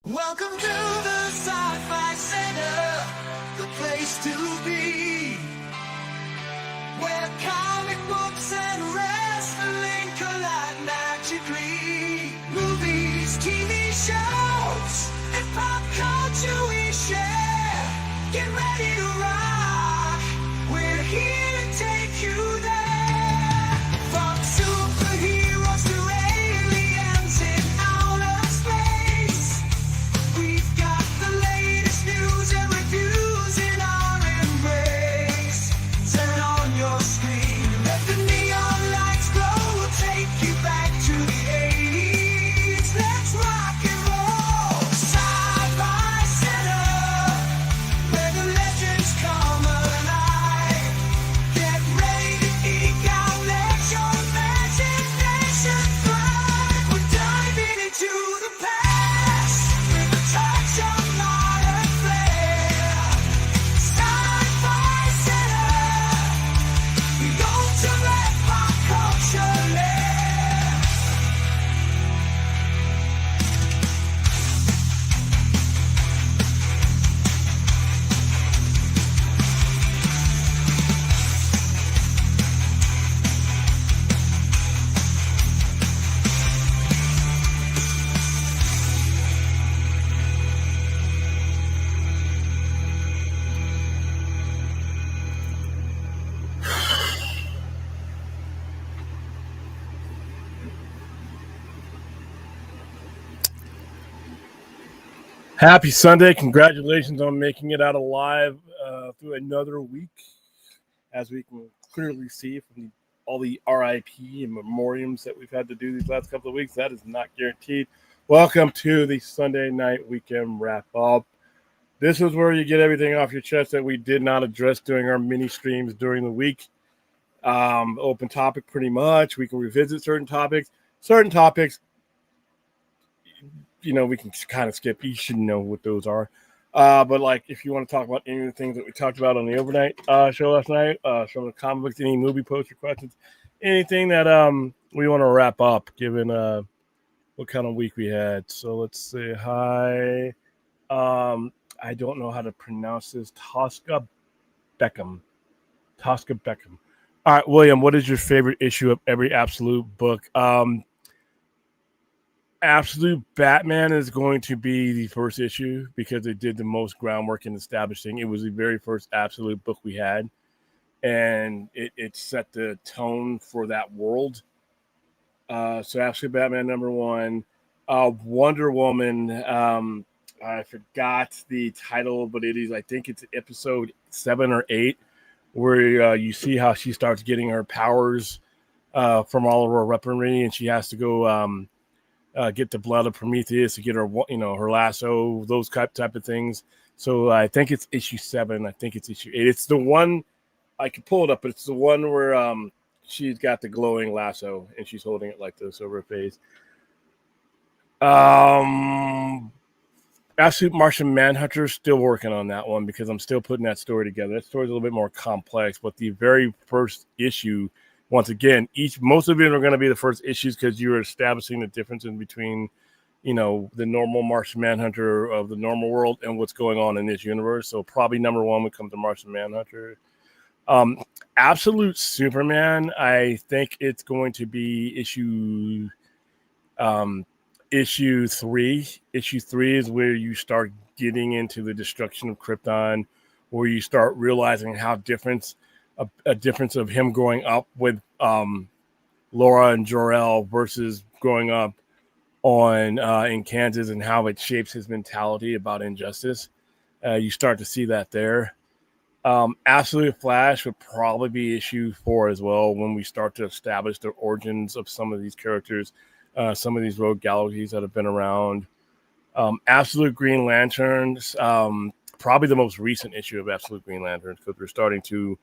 Welcome to the Sci-Fi Center, the place to be, where comic books and wrestling collide magically. Movies, TV shows, and pop culture we share. Get ready to rock, we're here to take you there. From superheroes to aliens in outer space, we've got the latest news and reviews in our embrace. Turn on your screen, let the neon lights glow. We'll take you back to the 80s. Let's rock and roll. Sci-Fi Center, where the legends come alive. Get ready to geek out, let your imagination thrive. We're diving into the past with a touch of modern flair. Sci-Fi Center, the ultimate pop culture lair. Happy Sunday. Congratulations on making it out alive through another week. As we can clearly see from all the RIP and memoriams that we've had to do these last couple of weeks, that is not guaranteed. Welcome to the Sunday night weekend wrap up. This is where you get everything off your chest that we did not address during our mini streams during the week. Open topic pretty much. We can revisit certain topics. We can kind of skip. You should know what those are. But like, if you want to talk about any of the things that we talked about on the overnight show last night, some of the comic books, any movie poster questions, anything that we want to wrap up, given what kind of week we had. So let's say hi. I don't know how to pronounce this. Tosca Beckham. All right, William, what is your favorite issue of every Absolute book? Absolute Batman is going to be the first issue because it did the most groundwork in establishing. It was the very first Absolute book we had, and it set the tone for that world. So Absolute Batman number one. Wonder Woman, I forgot the title, but it is, I think it's episode 7 or 8, where you see how she starts getting her powers from all of her weaponry, and she has to go get the blood of Prometheus to get her, her lasso, those type of things. So I think it's issue 7. I think it's issue 8. It's the one, I can pull it up, but it's the one where she's got the glowing lasso and she's holding it like this over her face. Absolute Martian Manhunter, still working on that one because I'm still putting that story together. That story's a little bit more complex, but the very first issue, once again, most of it are going to be the first issues because you're establishing the difference in between, the normal Martian Manhunter of the normal world and what's going on in this universe. So probably number one would come to Martian Manhunter. Absolute Superman, I think it's going to be issue 3. Issue 3 is where you start getting into the destruction of Krypton, where you start realizing how a difference of him growing up with Laura and Jor-El versus growing up in Kansas, and how it shapes his mentality about injustice. You start to see that there. Absolute Flash would probably be issue 4 as well, when we start to establish the origins of some of these characters, some of these rogue galaxies that have been around. Absolute Green Lanterns, probably the most recent issue of Absolute Green Lanterns, because we're starting to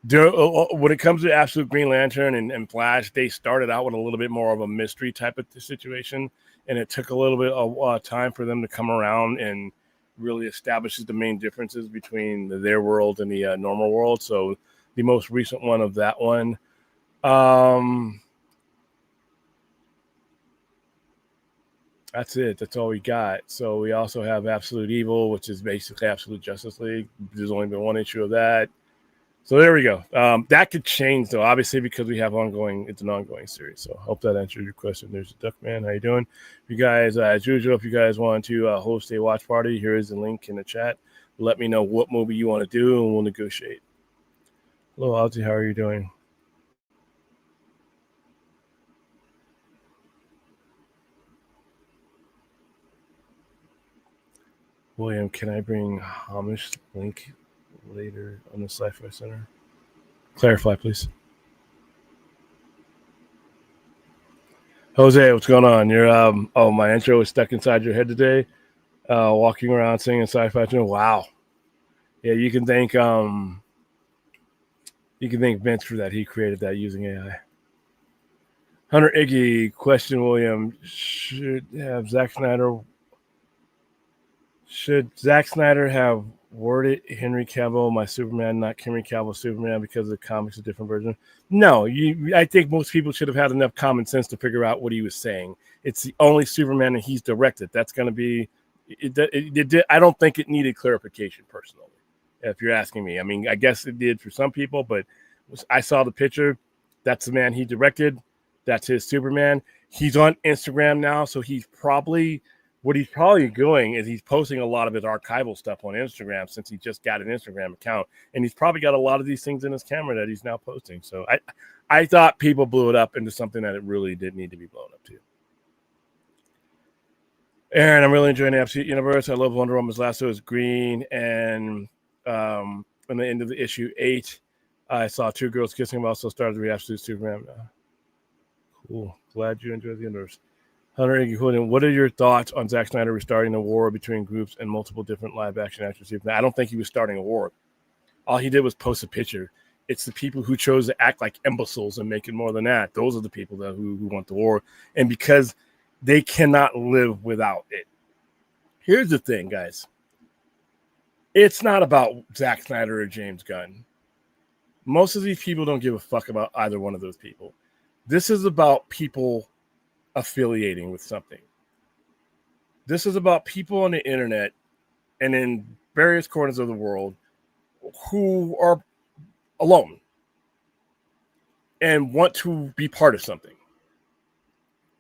when it comes to Absolute Green Lantern and Flash, they started out with a little bit more of a mystery type of situation, and it took a little bit of time for them to come around and really establishes the main differences between their world and the normal world. So the most recent one of that one. That's it. That's all we got. So we also have Absolute Evil, which is basically Absolute Justice League. There's only been one issue of that. So there we go. That could change, though, obviously, because we have it's an ongoing series. So I hope that answered your question. There's Duckman. How you doing? If you guys, as usual, if you guys want to host a watch party, here is the link in the chat. Let me know what movie you want to do, and we'll negotiate. Hello, Ozzy. How are you doing? William, can I bring Hamish link later on the Sci-Fi Center? Clarify, please. Jose, what's going on? You're my intro is stuck inside your head today. Walking around singing Sci-Fi Center. Wow. Yeah, you can thank Vince for that. He created that using AI. Hunter Iggy, question, William, should Zack Snyder have worded Henry Cavill my Superman, not Henry Cavill Superman, because the comic's a different version? No, I think most people should have had enough common sense to figure out what he was saying. It's the only Superman that he's directed. That's going to be I don't think it needed clarification, personally, if you're asking me. I mean, I guess it did for some people, but I saw the picture. That's the man he directed. That's his Superman. He's on Instagram now, so what he's probably doing is he's posting a lot of his archival stuff on Instagram, since he just got an Instagram account, and he's probably got a lot of these things in his camera that he's now posting. So I thought people blew it up into something that it really didn't need to be blown up to. Aaron, I'm really enjoying the Absolute Universe. I love Wonder Woman's lasso is green, and in the end of the issue 8, I saw 2 girls kissing. I've also started the Absolute Superman. Cool. Glad you enjoyed the universe. Hunter, what are your thoughts on Zack Snyder restarting a war between groups and multiple different live-action actors? I don't think he was starting a war. All he did was post a picture. It's the people who chose to act like imbeciles and make it more than that. Those are the people who want the war. And because they cannot live without it. Here's the thing, guys. It's not about Zack Snyder or James Gunn. Most of these people don't give a fuck about either one of those people. This is about people affiliating with something. This is about people on the internet and in various corners of the world who are alone and want to be part of something.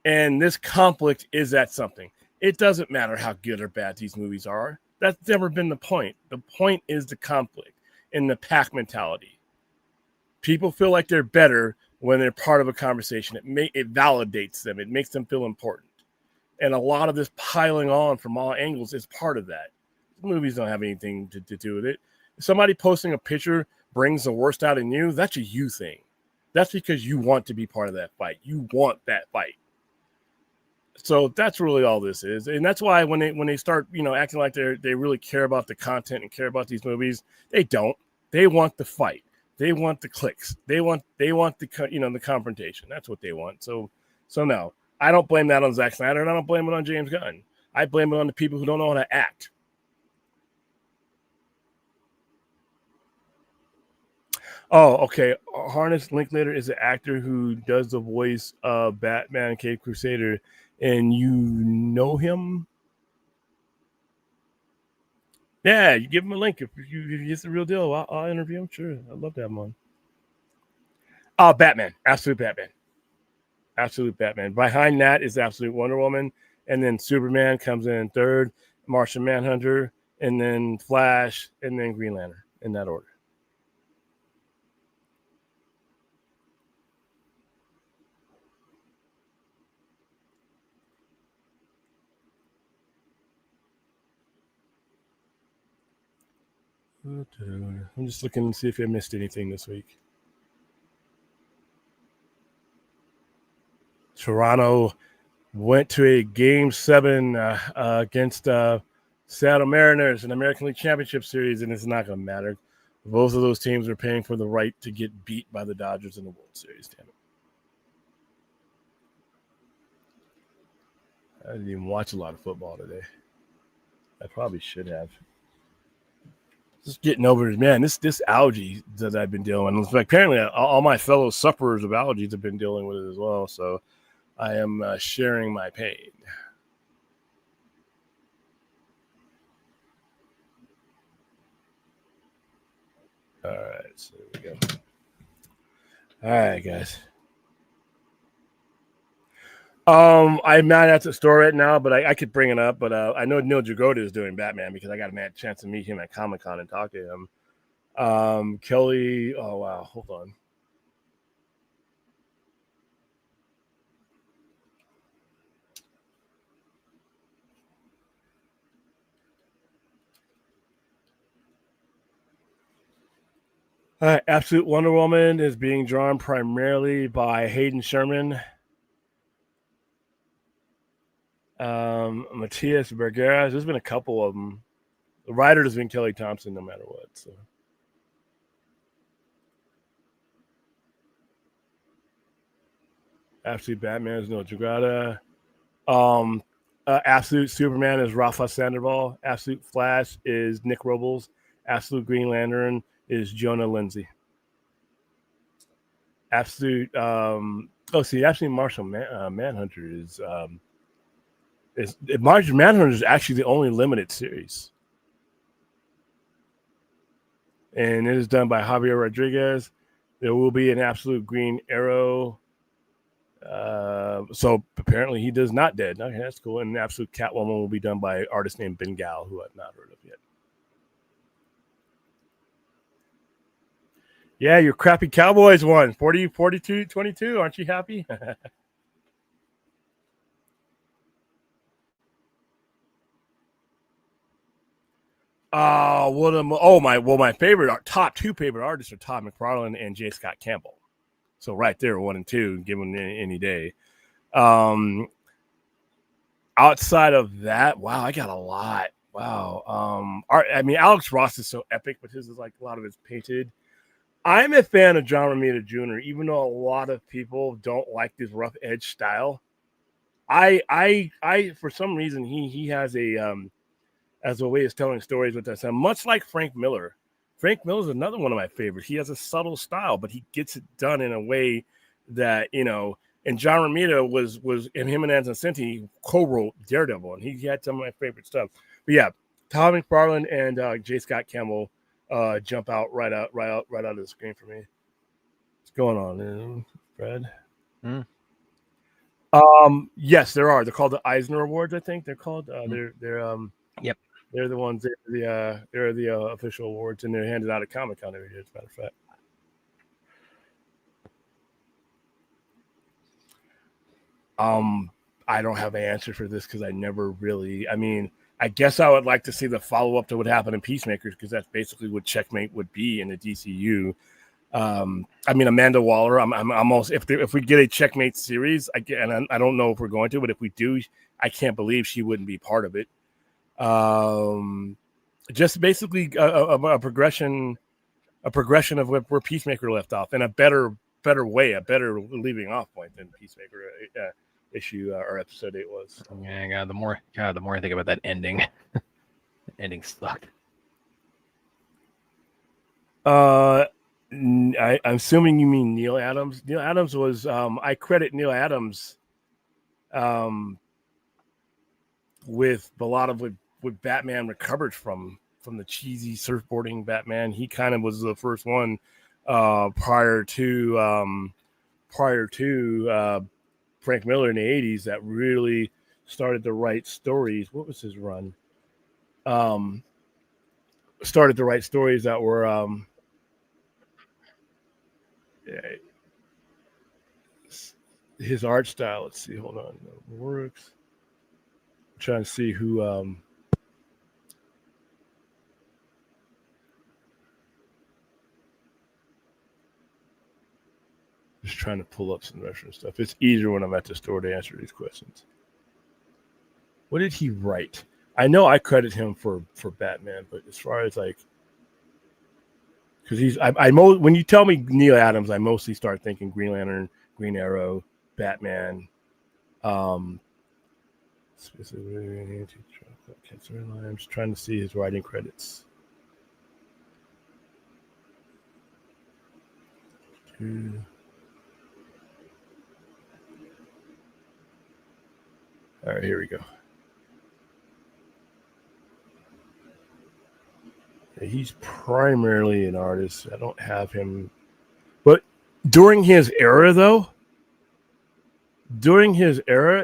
And this conflict is that something. It doesn't matter how good or bad these movies are. That's never been the point. The point is the conflict and the pack mentality. People feel like they're better when they're part of a conversation. It validates them. It makes them feel important. And a lot of this piling on from all angles is part of that. Movies don't have anything to do with it. If somebody posting a picture brings the worst out in you, that's a you thing. That's because you want to be part of that fight. You want that fight. So that's really all this is. And that's why when they start, acting like they really care about the content and care about these movies, they don't. They want the fight. They want the clicks. They want the confrontation. That's what they want. So no, I don't blame that on Zack Snyder, and I don't blame it on James Gunn. I blame it on the people who don't know how to act. Oh, okay. Harness Linklater is an actor who does the voice of Batman, Cape Crusader, and you know him. Yeah, you give him a link if it's the real deal. I'll interview him. Sure, I'd love to have him on. Batman, absolute Batman. Behind that is absolute Wonder Woman, and then Superman comes in third, Martian Manhunter, and then Flash, and then Green Lantern, in that order. I'm just looking to see if I missed anything this week. Toronto went to a Game 7 against Seattle Mariners in the American League Championship Series, and it's not going to matter. Both of those teams are paying for the right to get beat by the Dodgers in the World Series. Damn it. I didn't even watch a lot of football today. I probably should have. Just getting over it, man. This algae that I've been dealing with. Apparently, all my fellow sufferers of allergies have been dealing with it as well. So I am sharing my pain. All right, so here we go. All right, guys. I'm not at the store right now, but I could bring it up. But I know Neil Dragotta is doing Batman because I got a chance to meet him at Comic-Con and talk to him. Kelly, oh wow, hold on. Absolute Wonder Woman is being drawn primarily by Hayden Sherman, Matias Bergeras. There's been a couple of them. The writer has been Kelly Thompson, no matter what. So, Absolute Batman is Neil Dragotta. Absolute Superman is Rafa Sandoval. Absolute Flash is Nick Robles. Absolute Green Lantern is Jonah Lindsay. Absolute Absolute Martial Manhunter is Martial Manhunter is actually the only limited series, and it is done by Javier Rodriguez. There will be an Absolute Green Arrow. So apparently he does not dead. Okay, that's cool. And an Absolute Catwoman will be done by an artist named Ben Gal, who I've not heard of yet. Yeah, your crappy Cowboys won 40, 42, 22. Aren't you happy? My favorite top two favorite artists are Todd McFarlane and J. Scott Campbell. So right there, 1 and 2, give them any day. Outside of that, wow, I got a lot. Wow. Alex Ross is so epic, but his is like a lot of it's painted. I'm a fan of John Romita Jr., even though a lot of people don't like this rough edge style. I for some reason he has as a way of telling stories with that sound, much like Frank Miller. Frank Miller is another one of my favorites. He has a subtle style, but he gets it done in a way that, and John Romita was and him and Antoncinti co-wrote Daredevil, and he had some of my favorite stuff. But yeah, Todd McFarlane and J. Scott Campbell jump out right out of the screen for me. What's going on, Fred? Yes, there are. They're called the Eisner Awards. I think they're called. Yep. They're the ones. They're the official awards, and they're handed out at Comic-Con every year. As a matter of fact. I don't have an answer for this because I never really. I guess I would like to see the follow up to what happened in Peacemakers because that's basically what Checkmate would be in the DCU. Amanda Waller. I'm almost if we get a Checkmate series, I don't know if we're going to, but if we do, I can't believe she wouldn't be part of it. Just basically a progression of where Peacemaker left off, and a better way, a better leaving off point than Peacemaker issue or episode 8 was. Yeah, the more I think about that ending, the ending sucked. I'm assuming you mean Neil Adams. Neil Adams was I credit Neil Adams with a lot of what Batman recovered from the cheesy surfboarding Batman. He kind of was the first one prior to Frank Miller in the 80s that really started to write stories. What was his run? Started to write stories that were his art style. Let's see. Hold on. Works. I'm trying to see who. Just trying to pull up some reference stuff. It's easier when I'm at the store to answer these questions. What did he write? I know I credit him for Batman, but as far as like, because when you tell me Neil Adams, I mostly start thinking Green Lantern, Green Arrow, Batman. I'm just trying to see his writing credits. All right, here we go. He's primarily an artist. I don't have him, but during his era,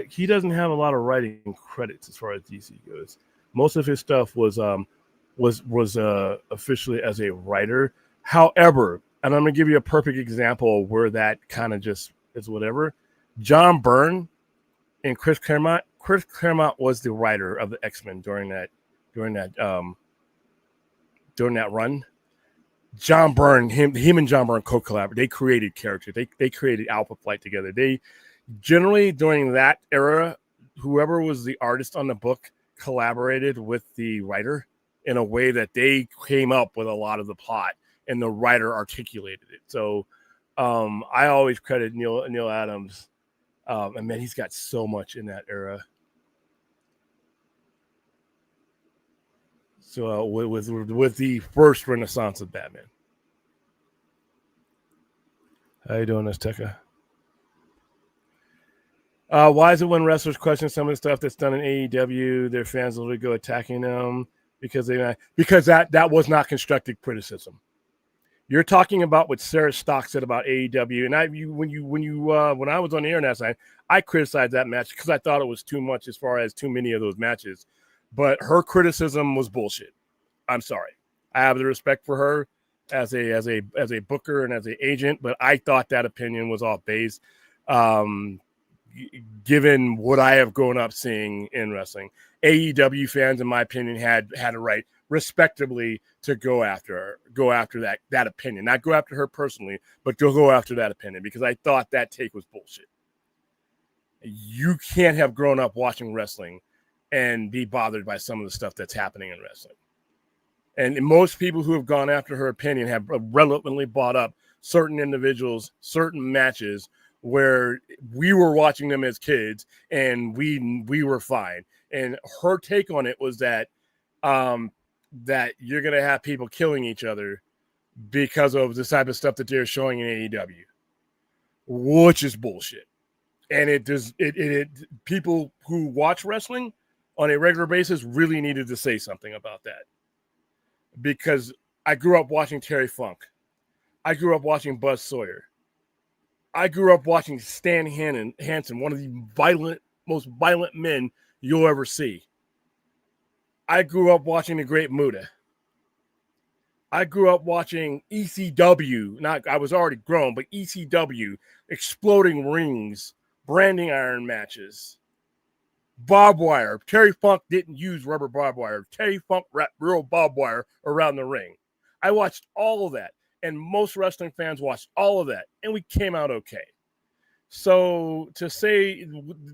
he doesn't have a lot of writing credits as far as DC goes. Most of his stuff was officially as a writer. However, and I'm gonna give you a perfect example where that kind of just is whatever. John Byrne and Chris Claremont. Chris Claremont was the writer of the X-Men during that run. John Byrne, him and John Byrne co-collaborated. They created characters. They created Alpha Flight together. They generally during that era, whoever was the artist on the book collaborated with the writer in a way that they came up with a lot of the plot and the writer articulated it. So I always credit Neil Adams. And man, he's got so much in that era. So with the first renaissance of Batman. How you doing, Azteca? Why is it when wrestlers question some of the stuff that's done in AEW, their fans literally go attacking them because that was not constructive criticism. You're talking about what Sarah Stock said about AEW, and when I was on the air last night, I criticized that match because I thought it was too much as far as too many of those matches. But her criticism was bullshit. I'm sorry. I have the respect for her as a booker and as an agent, but I thought that opinion was off base, given what I have grown up seeing in wrestling. AEW fans, in my opinion, had a right, respectably, to go after that opinion, not go after her personally, but to go after that opinion because I thought that take was bullshit. You can't have grown up watching wrestling and be bothered by some of the stuff that's happening in wrestling. And most people who have gone after her opinion have relevantly brought up certain individuals, certain matches where we were watching them as kids and we were fine. And her take on it was that that you're going to have people killing each other because of the type of stuff that they're showing in AEW, which is bullshit. And people who watch wrestling on a regular basis really needed to say something about that. Because I grew up watching Terry Funk. I grew up watching Buzz Sawyer. I grew up watching Stan Hansen, one of the most violent men you'll ever see. I grew up watching The Great Muta. I grew up watching ECW. I was already grown, but ECW, exploding rings, branding iron matches, barbed wire. Terry Funk didn't use rubber barbed wire. Terry Funk wrapped real barbed wire around the ring. I watched all of that, and most wrestling fans watched all of that, and we came out okay. So to say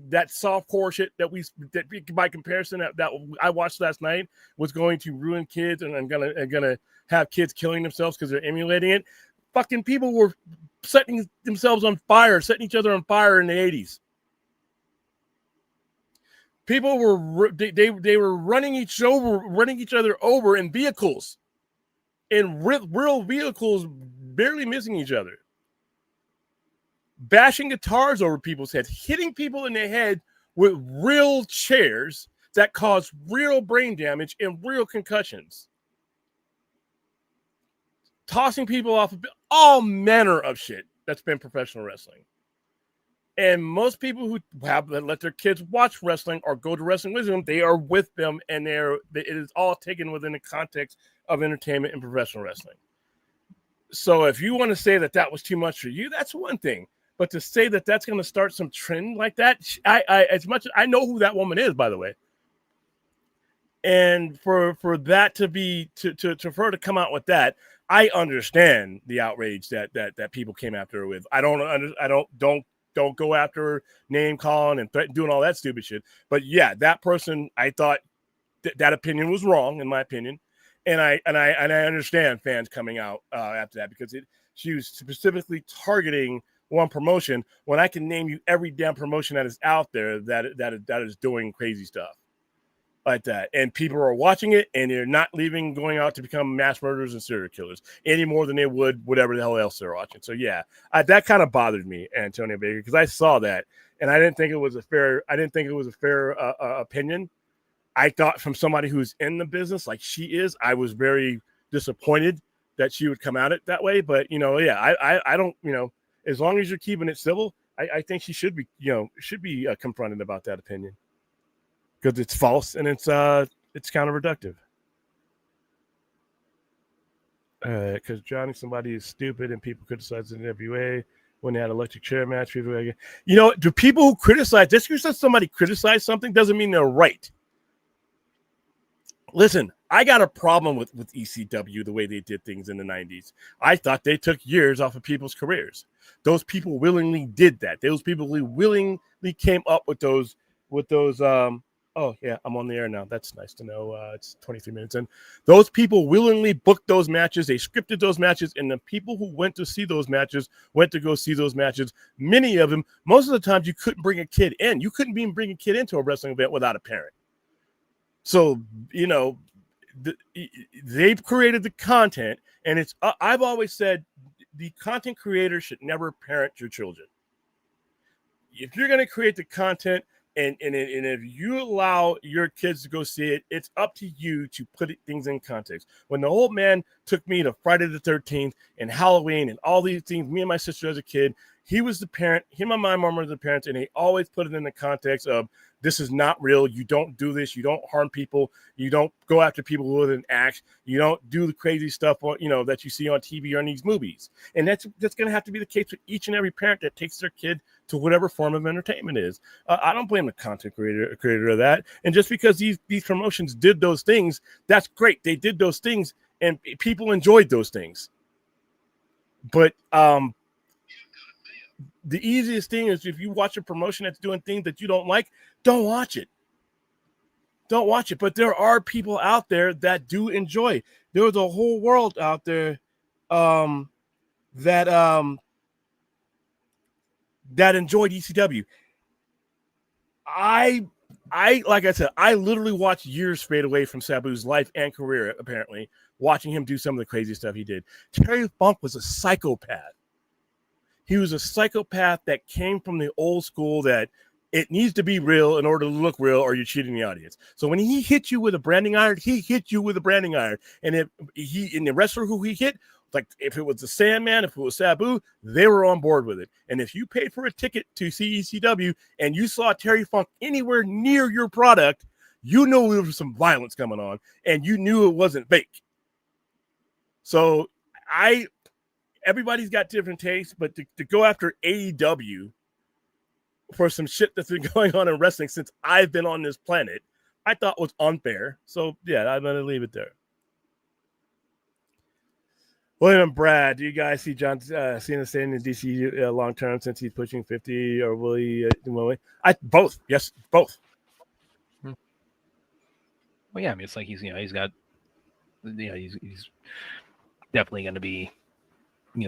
that softcore shit that by comparison that I watched last night was going to ruin kids and gonna have kids killing themselves because they're emulating it, fucking people were setting themselves on fire, setting each other on fire in the 80s. People were they were running each other over in vehicles, in real vehicles, barely missing each other. Bashing guitars over people's heads, hitting people in the head with real chairs that cause real brain damage and real concussions. Tossing people off of all manner of shit that's been professional wrestling. And most people who have let their kids watch wrestling or go to wrestling with them, they are with them, and it is all taken within the context of entertainment and professional wrestling. So if you want to say that was too much for you, that's one thing. But to say that that's going to start some trend like that, I know who that woman is, by the way. And for that to be for her to come out with that, I understand the outrage that people came after her with. I don't go after her, name calling and doing all that stupid shit. But yeah, that person, I thought that opinion was wrong, in my opinion. And I understand fans coming out after that because she was specifically targeting one promotion when I can name you every damn promotion that is out there that is doing crazy stuff like that. And people are watching it and they're not going out to become mass murderers and serial killers any more than they would whatever the hell else they're watching. So yeah, that kind of bothered me, Antonio Baker, because I saw that and I didn't think it was a fair opinion. I thought from somebody who's in the business like she is, I was very disappointed that she would come at it that way. But I don't. As long as you're keeping it civil, I think she should be confronted about that opinion because it's false and it's counterproductive. Because drowning somebody is stupid and people criticize the NWA when they had electric chair match. People, do people who criticize, just because somebody criticizes something doesn't mean they're right. Listen, I got a problem with ECW, the way they did things in the 90s. I thought they took years off of people's careers. Those people willingly did that. Those people willingly came up with those oh, yeah, I'm on the air now. That's nice to know. It's 23 minutes in. Those people willingly booked those matches. They scripted those matches, and the people who went to see those matches went to go see those matches. Many of them, most of the times, you couldn't bring a kid in. You couldn't even bring a kid into a wrestling event without a parent. So, they've created the content, and it's. I've always said the content creator should never parent your children. If you're going to create the content, and if you allow your kids to go see it, it's up to you to put things in context. When the old man took me to Friday the 13th and Halloween and all these things, me and my sister as a kid, he was the parent. Him and my mom were the parents, and he always put it in the context of, this is not real. You don't do this. You don't harm people. You don't go after people who are in act. You don't do the crazy stuff, that you see on TV or in these movies. And that's going to have to be the case with each and every parent that takes their kid to whatever form of entertainment is. I don't blame the content creator of that. And just because these promotions did those things, that's great. They did those things, and people enjoyed those things. But the easiest thing is, if you watch a promotion that's doing things that you don't like, don't watch it. Don't watch it. But there are people out there that do enjoy. There's a whole world out there that enjoyed ECW. I like I said, I literally watched years fade away from Sabu's life and career, apparently, watching him do some of the crazy stuff he did. Terry Funk was a psychopath. He was a psychopath that came from the old school that it needs to be real in order to look real, or you're cheating the audience. So when he hit you with a branding iron, he hit you with a branding iron. And if the wrestler who he hit, like if it was the Sandman, if it was Sabu, they were on board with it. And if you paid for a ticket to see ECW and you saw Terry Funk anywhere near your product, you knew there was some violence coming on, and you knew it wasn't fake. So everybody's got different tastes, but to go after AEW for some shit that's been going on in wrestling since I've been on this planet, I thought was unfair. So, yeah, I'm going to leave it there. William and Brad, do you guys see John Cena staying in DC long term since he's pushing 50, or will he? Both. Yes, both. Well, yeah, I mean, it's like he's got, he's definitely going to be,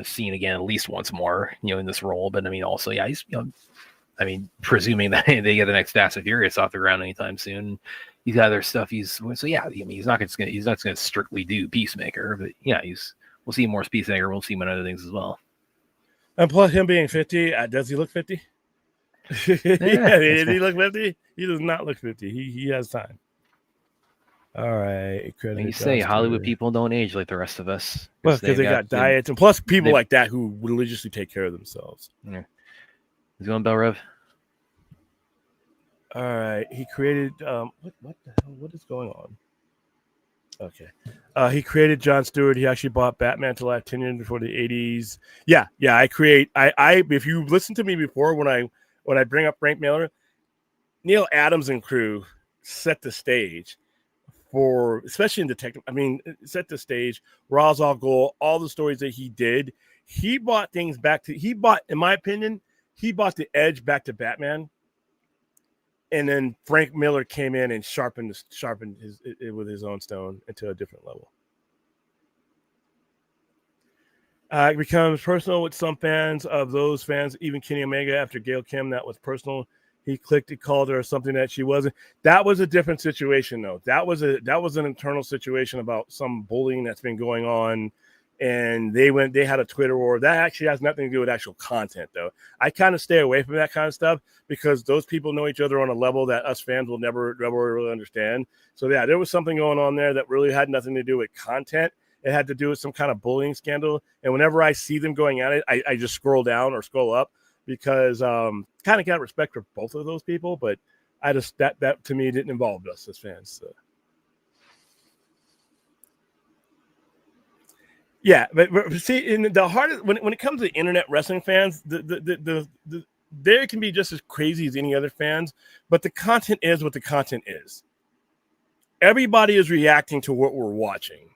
seen again at least once more, in this role. But I mean, also, yeah, he's, presuming that they get the next Fast and Furious off the ground anytime soon, he's got other stuff. So yeah, I mean, he's not going to strictly do Peacemaker, but yeah, we'll see more Peacemaker. We'll see him in other things as well. And plus, him being 50, does he look 50? Yeah, did he look 50? He does not look 50. He has time. All right. And you say Hollywood people don't age like the rest of us. Well, because they got diets, and plus people like that who religiously take care of themselves. Yeah. He's going Bell Rev. All right. He created what the hell? What is going on? Okay. He created Jon Stewart. He actually bought Batman to Life 10 years before the 80s. Yeah. I if you listen to me before when I bring up Frank Miller, Neil Adams and crew set the stage for, especially in detective. I mean, set the stage. Ra's al Ghul, all the stories that he did. He bought things back to. In my opinion, he bought the edge back to Batman. And then Frank Miller came in and sharpened it with his own stone into a different level. It becomes personal with some fans. Of those fans, even Kenny Omega, after Gail Kim, that was personal. He called her something that she wasn't. That was a different situation, though. That was an internal situation about some bullying that's been going on. And they had a Twitter war. That actually has nothing to do with actual content, though. I kind of stay away from that kind of stuff because those people know each other on a level that us fans will never really understand. So, yeah, there was something going on there that really had nothing to do with content. it had to do with some kind of bullying scandal. And whenever I see them going at it, I just scroll down or scroll up because kind of got respect for both of those people. But I just that to me didn't involve us as fans. So. Yeah, but see, in the hardest when it comes to internet wrestling fans, there can be just as crazy as any other fans, but the content is what the content is. Everybody is reacting to what we're watching.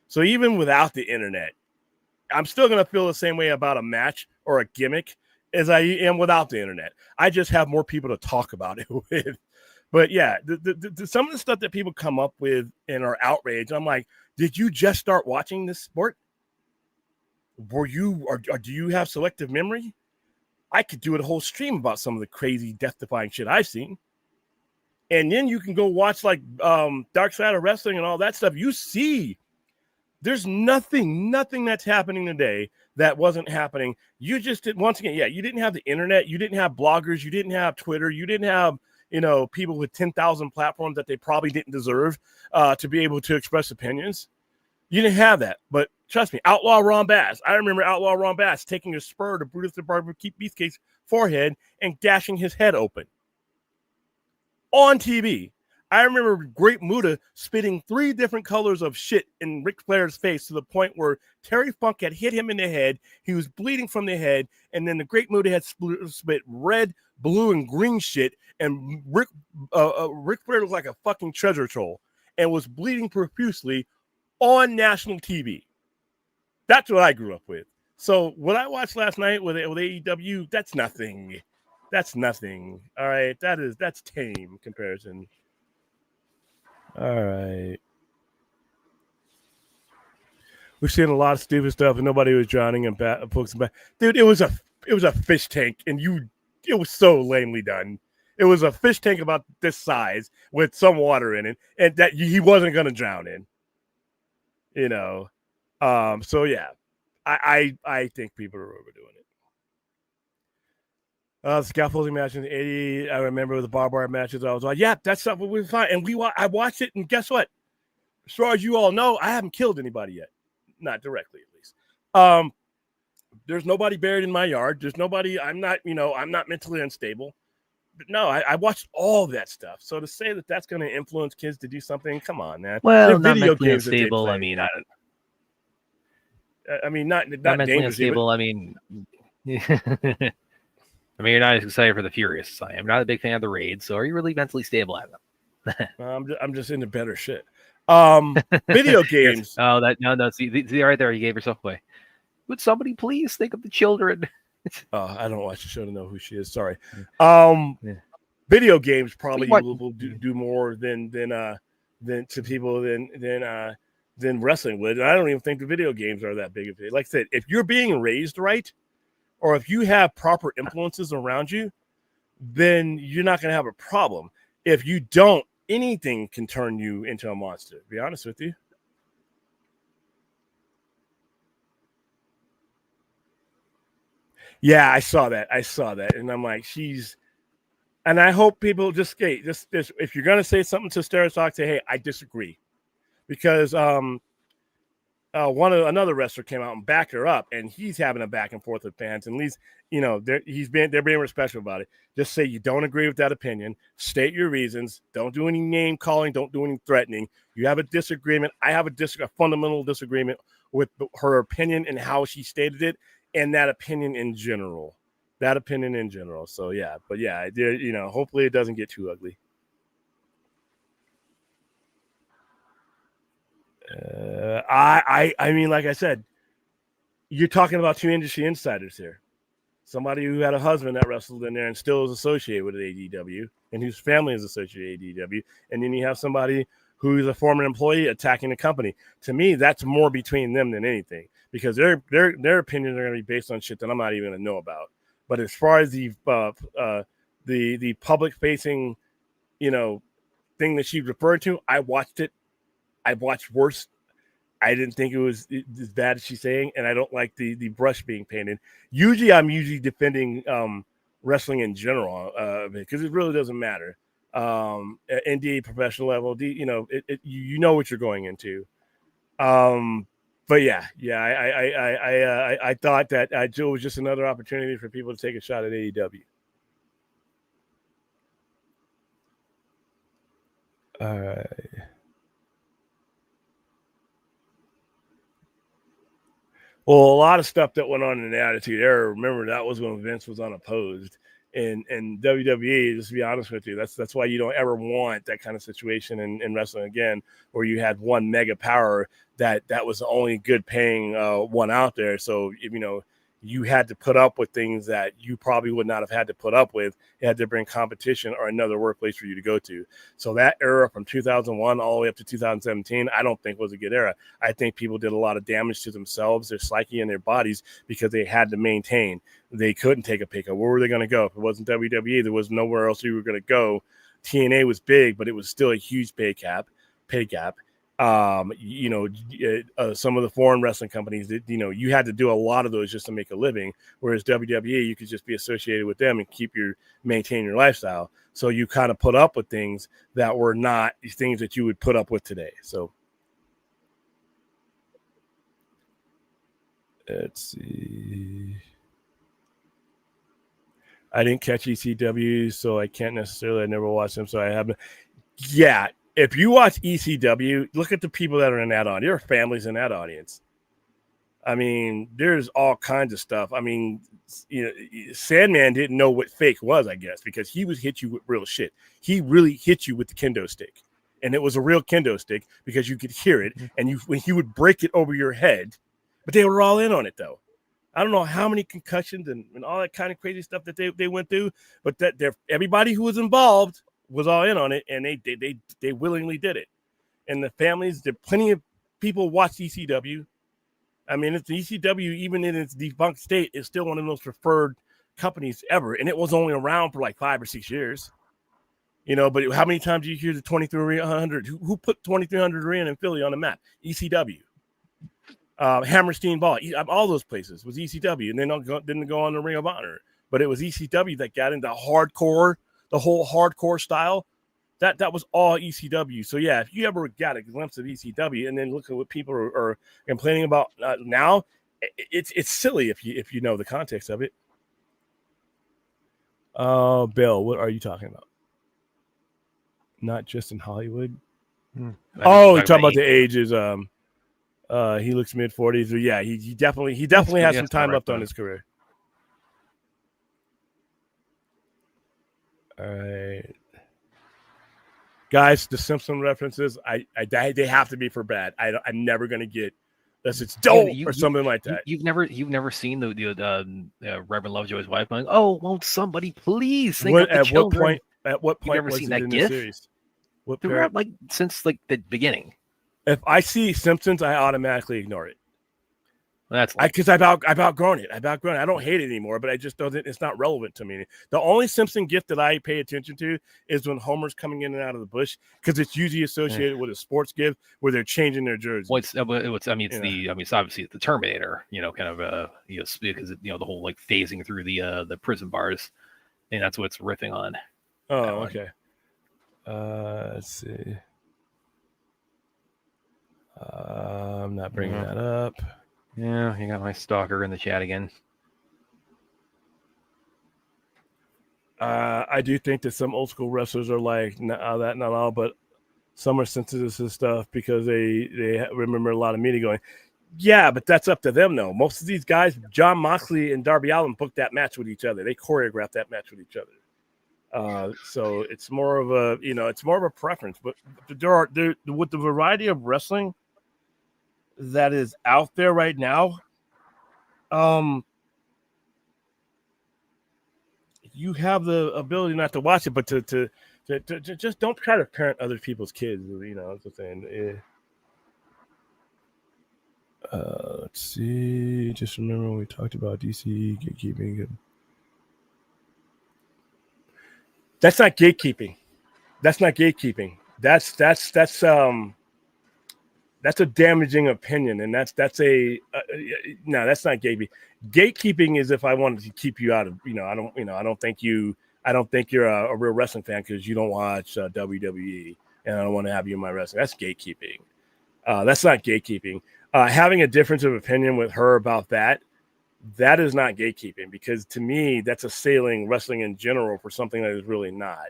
So even without the internet, I'm still going to feel the same way about a match or a gimmick as I am without the internet. I just have more people to talk about it with. But yeah, some of the stuff that people come up with and are outraged, I'm like, did you just start watching this sport? Were you, or do you have selective memory? I could do a whole stream about some of the crazy death-defying shit I've seen. And then you can go watch like Dark Side of Wrestling and all that stuff. You see, there's nothing that's happening today that wasn't happening. You just did, once again, yeah, you didn't have the internet, you didn't have bloggers, you didn't have Twitter, you didn't have, people with 10,000 platforms that they probably didn't deserve to be able to express opinions. You didn't have that. But trust me, Outlaw Ron Bass. I remember Outlaw Ron Bass taking a spur to Brutus the Barber Beefcake's forehead and gashing his head open on TV. I remember Great Muta spitting 3 different colors of shit in Ric Flair's face to the point where Terry Funk had hit him in the head. He was bleeding from the head. And then the Great Muta had spit red, blue, and green shit. And Ric Flair was like a fucking treasure troll and was bleeding profusely on national TV. That's what I grew up with. So what I watched last night with AEW, that's nothing. That's nothing. All right. That's tame comparison. All right. We've seen a lot of stupid stuff and nobody was drowning and folks back. Dude, it was a fish tank and it was so lamely done. It was a fish tank about this size with some water in it and that he wasn't going to drown in. So yeah, I think people are overdoing it. The scaffolding match in the 80s, I remember the barbed wire matches. I was like, yeah, that stuff was fine. And I watched it, and guess what? As far as you all know, I haven't killed anybody yet. Not directly, at least. There's nobody buried in my yard. There's nobody, I'm not mentally unstable. But no, I watched all that stuff. So to say that that's going to influence kids to do something, come on, man. Well, not mentally unstable. I mean, not mentally unstable. I mean, you're not as excited for the Furious as I am. Not a big fan of the Raid. So are you really mentally stable at them? I'm just into better shit. Video games. No. See, right there, you gave yourself away. Would somebody please think of the children? I don't watch the show to know who she is. Sorry. Yeah. Video games probably will do more than to people than wrestling would. And I don't even think the video games are that big of it. Like I said, if you're being raised right, or if you have proper influences around you, then you're not going to have a problem. If you don't, anything can turn you into a monster. To be honest with you. Yeah, I saw that. And I'm like, and I hope people just if you're going to say something to Stereotalk, say, hey, I disagree. Because another wrestler came out and backed her up, and he's having a back and forth with fans. And at least, they're being respectful about it. Just say you don't agree with that opinion. State your reasons. Don't do any name calling. Don't do any threatening. You have a disagreement. I have a fundamental disagreement with her opinion and how she stated it. And that opinion in general. So yeah, but yeah, hopefully it doesn't get too ugly. I mean, like I said, you're talking about 2 industry insiders here. Somebody who had a husband that wrestled in there and still is associated with AEW, and whose family is associated with AEW, and then you have somebody who's a former employee attacking the company. To me, that's more between them than anything, because their opinions are going to be based on shit that I'm not even going to know about. But as far as the public facing, thing that she referred to, I watched it. I watched worse. I didn't think it was as bad as she's saying, and I don't like the brush being painted. I'm usually defending wrestling in general because it really doesn't matter. At NDA professional level, you know what you're going into. But yeah, I thought that Joe was just another opportunity for people to take a shot at AEW. All right. Well, a lot of stuff that went on in the Attitude Era. Remember, that was when Vince was unopposed, and WWE. Just to be honest with you, that's why you don't ever want that kind of situation in wrestling again, where you had one mega power that was the only good paying one out there. So if, you had to put up with things that you probably would not have had to put up with. You had to bring competition or another workplace for you to go to. So that era from 2001 all the way up to 2017, I don't think was a good era. I think people did a lot of damage to themselves, their psyche, and their bodies because they had to maintain. They couldn't take a pay cut. Where were they going to go? If it wasn't WWE, there was nowhere else you were going to go. TNA was big, but it was still a huge pay gap. Some of the foreign wrestling companies that, you had to do a lot of those just to make a living. Whereas WWE, you could just be associated with them and maintain your lifestyle. So you kind of put up with things that were not things that you would put up with today. So let's see. I didn't catch ECW, so I can't necessarily. I never watched them, so I haven't. Yeah. If you watch ECW, look at the people that are in that audience. There are families in that audience. I mean, there's all kinds of stuff. I mean, Sandman didn't know what fake was, I guess, because he was hit you with real shit. He really hit you with the kendo stick, and it was a real kendo stick because you could hear it, and when he would break it over your head. But they were all in on it, though. I don't know how many concussions and all that kind of crazy stuff that they went through, but everybody who was involved was all in on it, and they willingly did it. And the families, there plenty of people watch ECW. I mean, it's ECW, even in its defunct state, is still one of the most preferred companies ever, and it was only around for like 5 or 6 years. But how many times do you hear the 2300? Who put 2300 Arena in Philly on the map? ECW. Hammerstein Ball, all those places was ECW, and they didn't go on the Ring of Honor, but it was ECW that got into hardcore. The whole hardcore style, that was all ECW. So yeah, if you ever got a glimpse of ECW and then look at what people are complaining about now, it's silly if you know the context of it. Bill, what are you talking about? Not just in Hollywood. You're talking about the ages. He looks mid-40s. Yeah, he definitely has some time left on his career. All right, guys, the Simpson references, they have to be for bad. I'm never gonna get unless it's dope or something like that. You've never seen the Reverend Lovejoy's wife going, "Oh, won't somebody please think of the children?" At what point was seen it that in GIF? the series? Throughout, since the beginning. If I see Simpsons, I automatically ignore it. That's because I've outgrown it. I don't hate it anymore, but I just don't. It's not relevant to me. The only Simpson gift that I pay attention to is when Homer's coming in and out of the bush, because it's usually associated with a sports gift where they're changing their jersey. Well, it's obviously the Terminator, kind of because the whole phasing through the prison bars, and that's what it's riffing on. Oh, okay. Let's see. I'm not bringing that up. Yeah, you got my stalker in the chat again. I do think that some old school wrestlers are like not all, but some are sensitive to stuff because they remember a lot of media going, yeah, but that's up to them though. Most of these guys, John Moxley and Darby Allin, booked that match with each other. They choreographed that match with each other. So it's more of a preference. But with the variety of wrestling that is out there right now, you have the ability not to watch it, but to just don't try to parent other people's kids. That's the thing. Let's see. Just remember when we talked about DC gatekeeping. That's not gatekeeping. That's a damaging opinion, and that's not gatekeeping. Gatekeeping is if I wanted to keep you out of, I don't think you're a real wrestling fan because you don't watch WWE, and I don't want to have you in my wrestling. That's gatekeeping. That's not gatekeeping. Having a difference of opinion with her about that is not gatekeeping, because to me that's assailing wrestling in general for something that is really not,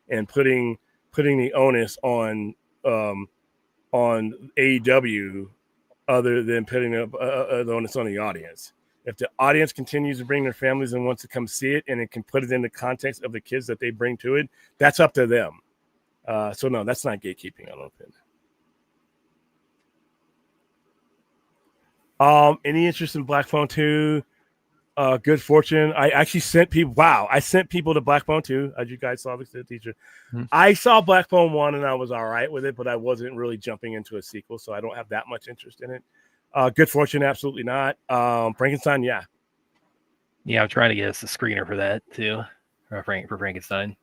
and putting the onus on AEW other than putting the onus on the audience. If the audience continues to bring their families and wants to come see it, and it can put it in the context of the kids that they bring to it, that's up to them. So no, that's not gatekeeping, I don't think. Any interest in Black Phone 2? Good fortune. I actually sent people. Wow, I sent people to Black Phone 2. As you guys saw, the teacher. I saw Black Phone 1 and I was all right with it, but I wasn't really jumping into a sequel, so I don't have that much interest in it. Good fortune, absolutely not. Frankenstein, yeah. Yeah, I'm trying to get us a screener for that too, for Frankenstein.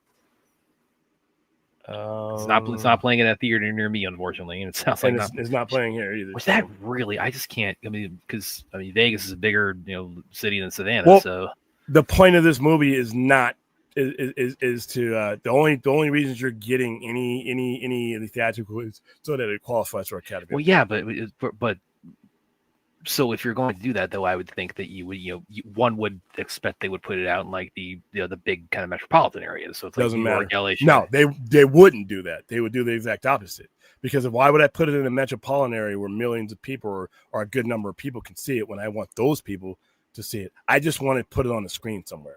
It's not playing in that theater near me, unfortunately, and it sounds like it's not playing here either. Was that really? I just can't. I mean, because Vegas is a bigger city than Savannah. Well, so the point of this movie is not is to the only reasons you're getting any of the theatrical is so that it qualifies for Academy. Well, yeah, but so if you're going to do that, though, I would think that you would one would expect they would put it out in like the big kind of metropolitan areas. So it's doesn't like matter. LA, no, they wouldn't do that. They would do the exact opposite. Because why would I put it in a metropolitan area where millions of people or a good number of people can see it when I want those people to see it? I just want to put it on the screen somewhere.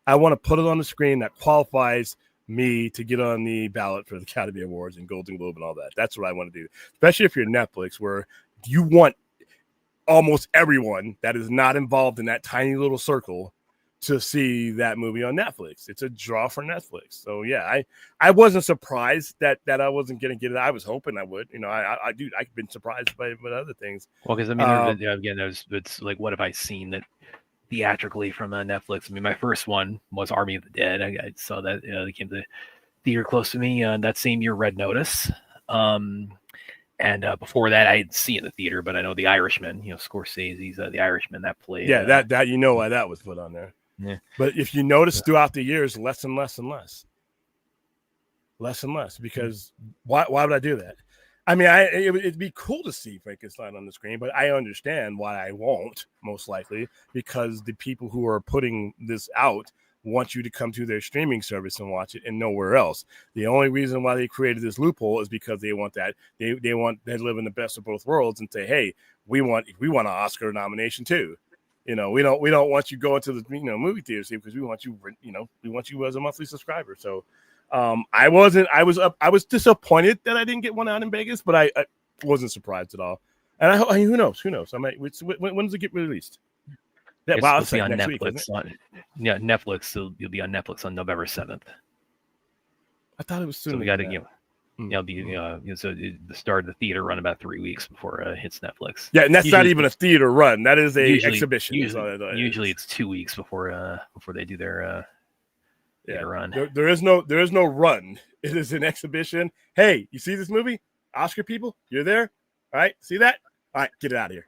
I want to put it on the screen that qualifies me to get on the ballot for the Academy Awards and Golden Globe and all that. That's what I want to do. Especially if you're Netflix, where you want almost everyone that is not involved in that tiny little circle to see that movie on Netflix. It's a draw for Netflix. So yeah, I wasn't surprised that I wasn't going to get it. I was hoping I would. I've been surprised by other things. Well, because I mean, again, it's like, what have I seen that theatrically from Netflix? I mean, my first one was Army of the Dead. I saw that they came to the theater close to me that same year. Red Notice. And before that, I didn't see it in the theater, but I know The Irishman, Scorsese's The Irishman that played. Yeah, that why that was put on there. Yeah. But if you notice throughout the years, less and less and less. Less and less, because why would I do that? I mean, it'd be cool to see Frankenstein on the screen, but I understand why I won't, most likely, because the people who are putting this out want you to come to their streaming service and watch it and nowhere else. The only reason why they created this loophole is because they want that they live in the best of both worlds and say, hey, we want an Oscar nomination too. We don't want you going to the movie theater because we want you as a monthly subscriber. So I was disappointed that I didn't get one out in Vegas, but I wasn't surprised at all. And who knows? I might. When does it get released? Yeah, wow, it's on Netflix. Netflix. So you'll be on Netflix on November 7th. I thought it was soon. So we got to, so the start of the theater run about 3 weeks before it hits Netflix. Yeah, and that's not even a theater run. That is a exhibition. Usually it's 2 weeks before they do their run. There is no run. It is an exhibition. Hey, you see this movie? Oscar people, you're there. All right, see that? All right, get it out of here.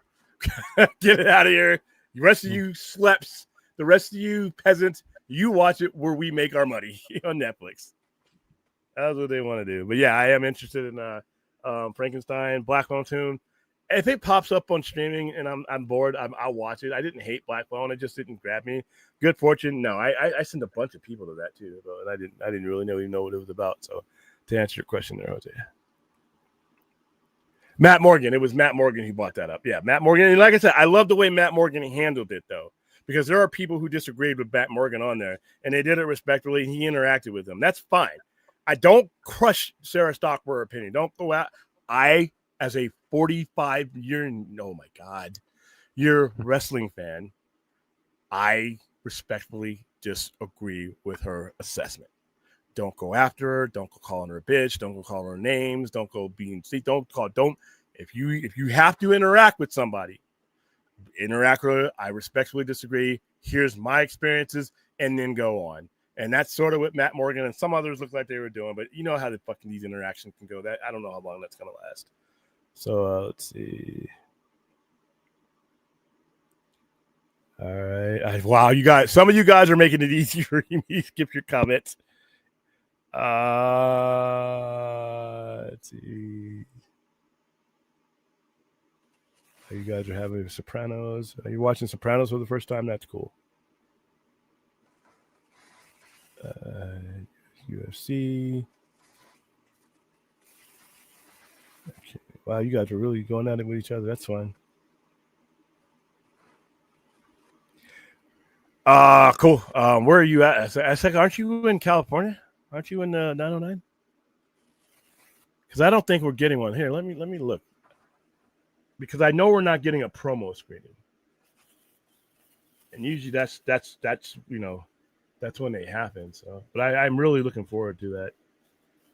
Get it out of here. The rest of you sleps, the rest of you peasants, you watch it where we make our money on Netflix. That's what they want to do. But yeah, I am interested in Frankenstein, Black Phone 2. If it pops up on streaming and I'm bored, I'll watch it. I didn't hate Black Phone; it just didn't grab me. Good fortune, no. I sent a bunch of people to that too, and I didn't really know what it was about. So to answer your question there, Jose. Matt Morgan. It was Matt Morgan who brought that up. Yeah, Matt Morgan. And like I said, I love the way Matt Morgan handled it, though, because there are people who disagreed with Matt Morgan on there, and they did it respectfully. He interacted with them. That's fine. I don't crush Sarah Stockberg's opinion. Don't go out. I, as a 45-year wrestling fan, I respectfully disagree with her assessment. Don't go after her. Don't go calling her a bitch. Don't go calling her names. Don't go being. If you have to interact with somebody, interact with her. I respectfully disagree. Here's my experiences, and then go on. And that's sort of what Matt Morgan and some others looked like they were doing. But you know how the fucking these interactions can go. That I don't know how long that's gonna last. So let's see. All right. Wow, you guys. Some of you guys are making it easy for me to skip your comments. Let's see. You guys are having Sopranos. Are you watching Sopranos for the first time? That's cool. UFC. Okay. Wow, you guys are really going at it with each other. That's fine. Cool. Where are you at? I said, aren't you in California? Aren't you in 909? Because I don't think we're getting one here. Let me look. Because I know we're not getting a promo screening. And usually that's that's when they happen. So, but I'm really looking forward to that.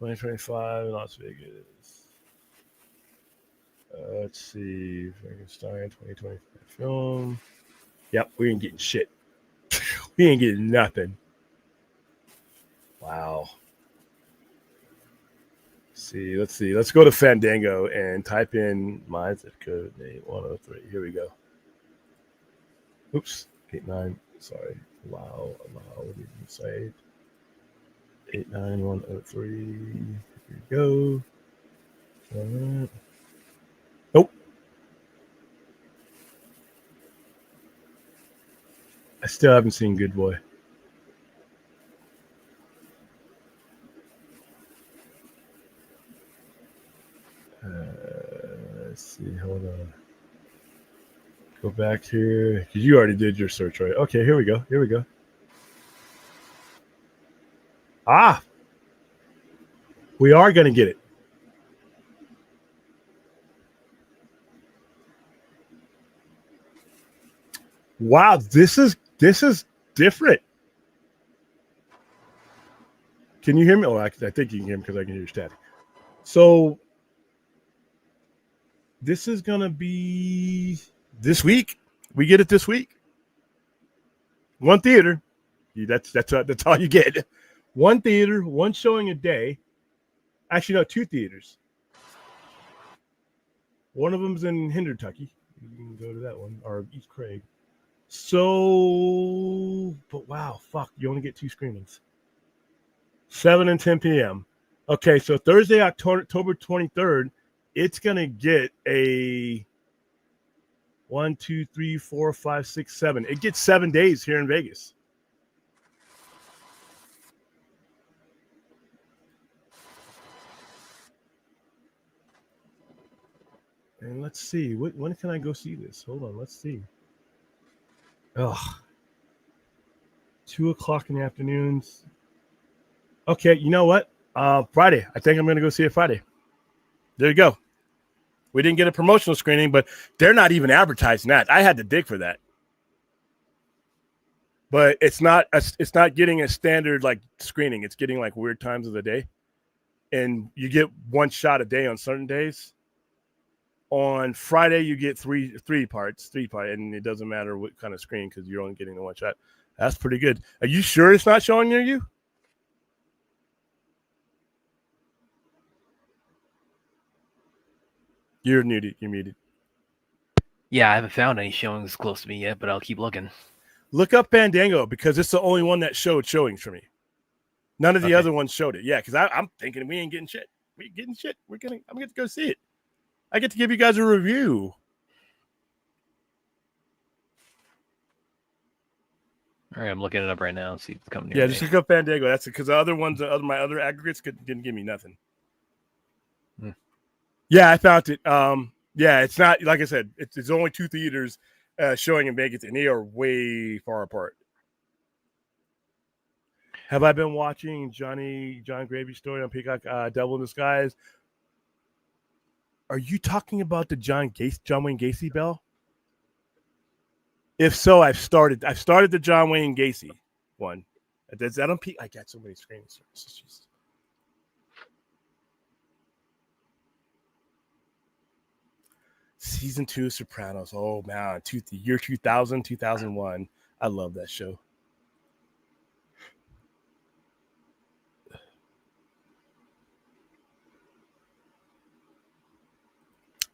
2025 in Las Vegas. Let's see, Frankenstein 2025 film. Yep, we ain't getting shit. We ain't getting nothing. Wow. Let's see. Let's go to Fandango and type in my zip code 8103. Here we go. Oops, 89. Sorry. Allow. Site 89103. Here we go. Nope. I still haven't seen Good Boy. Let's see. Hold on. Go back here because you already did your search, right? Okay, here we go. Ah, we are gonna get it. Wow, this is different. Can you hear me? Oh, I think you can hear me because I can hear your static. So this is gonna be this week. We get it this week. One theater. That's all you get. One theater, one showing a day. Actually, no, two theaters. One of them's in Kentucky. You can go to that one, or East Craig. So, but wow, fuck, you only get two screenings. 7 and 10 p.m. Okay, so Thursday, October 23rd, it's going to get a 1, 2, 3, 4, 5, 6, 7. It gets 7 days here in Vegas. And let's see, when can I go see this? Hold on, let's see. Ugh. 2 o'clock in the afternoons. Okay, you know what? Friday. I think I'm going to go see it Friday. There you go. We didn't get a promotional screening, but they're not even advertising that. I had to dig for that. But it's not getting a standard like screening. It's getting like weird times of the day. And you get one shot a day on certain days. On Friday, you get three parts, and it doesn't matter what kind of screen because you're only getting the one shot. That's pretty good. Are you sure it's not showing near you? You're muted. You're muted. Yeah, I haven't found any showings close to me yet, but I'll keep looking. Look up Fandango because it's the only one that showed showings for me. None of the other ones showed it. Yeah, because I'm thinking we ain't getting shit. We ain't getting shit. I'm going to go see it. I get to give you guys a review. All right, I'm looking it up right now. See if it's coming. Yeah, just look up Fandango. That's it. Because the other ones, my other aggregates didn't give me nothing. Yeah, I found it. Yeah, it's not like I said. It's only two theaters showing in Vegas, and they are way far apart. Have I been watching John Gravy's story on Peacock, Devil in Disguise? Are you talking about the John Wayne Gacy Bell? If so, I've started the John Wayne Gacy one. Is that on Peacock? I got so many streaming services. Season 2 of Sopranos. Oh man, year 2000, 2001. I love that show.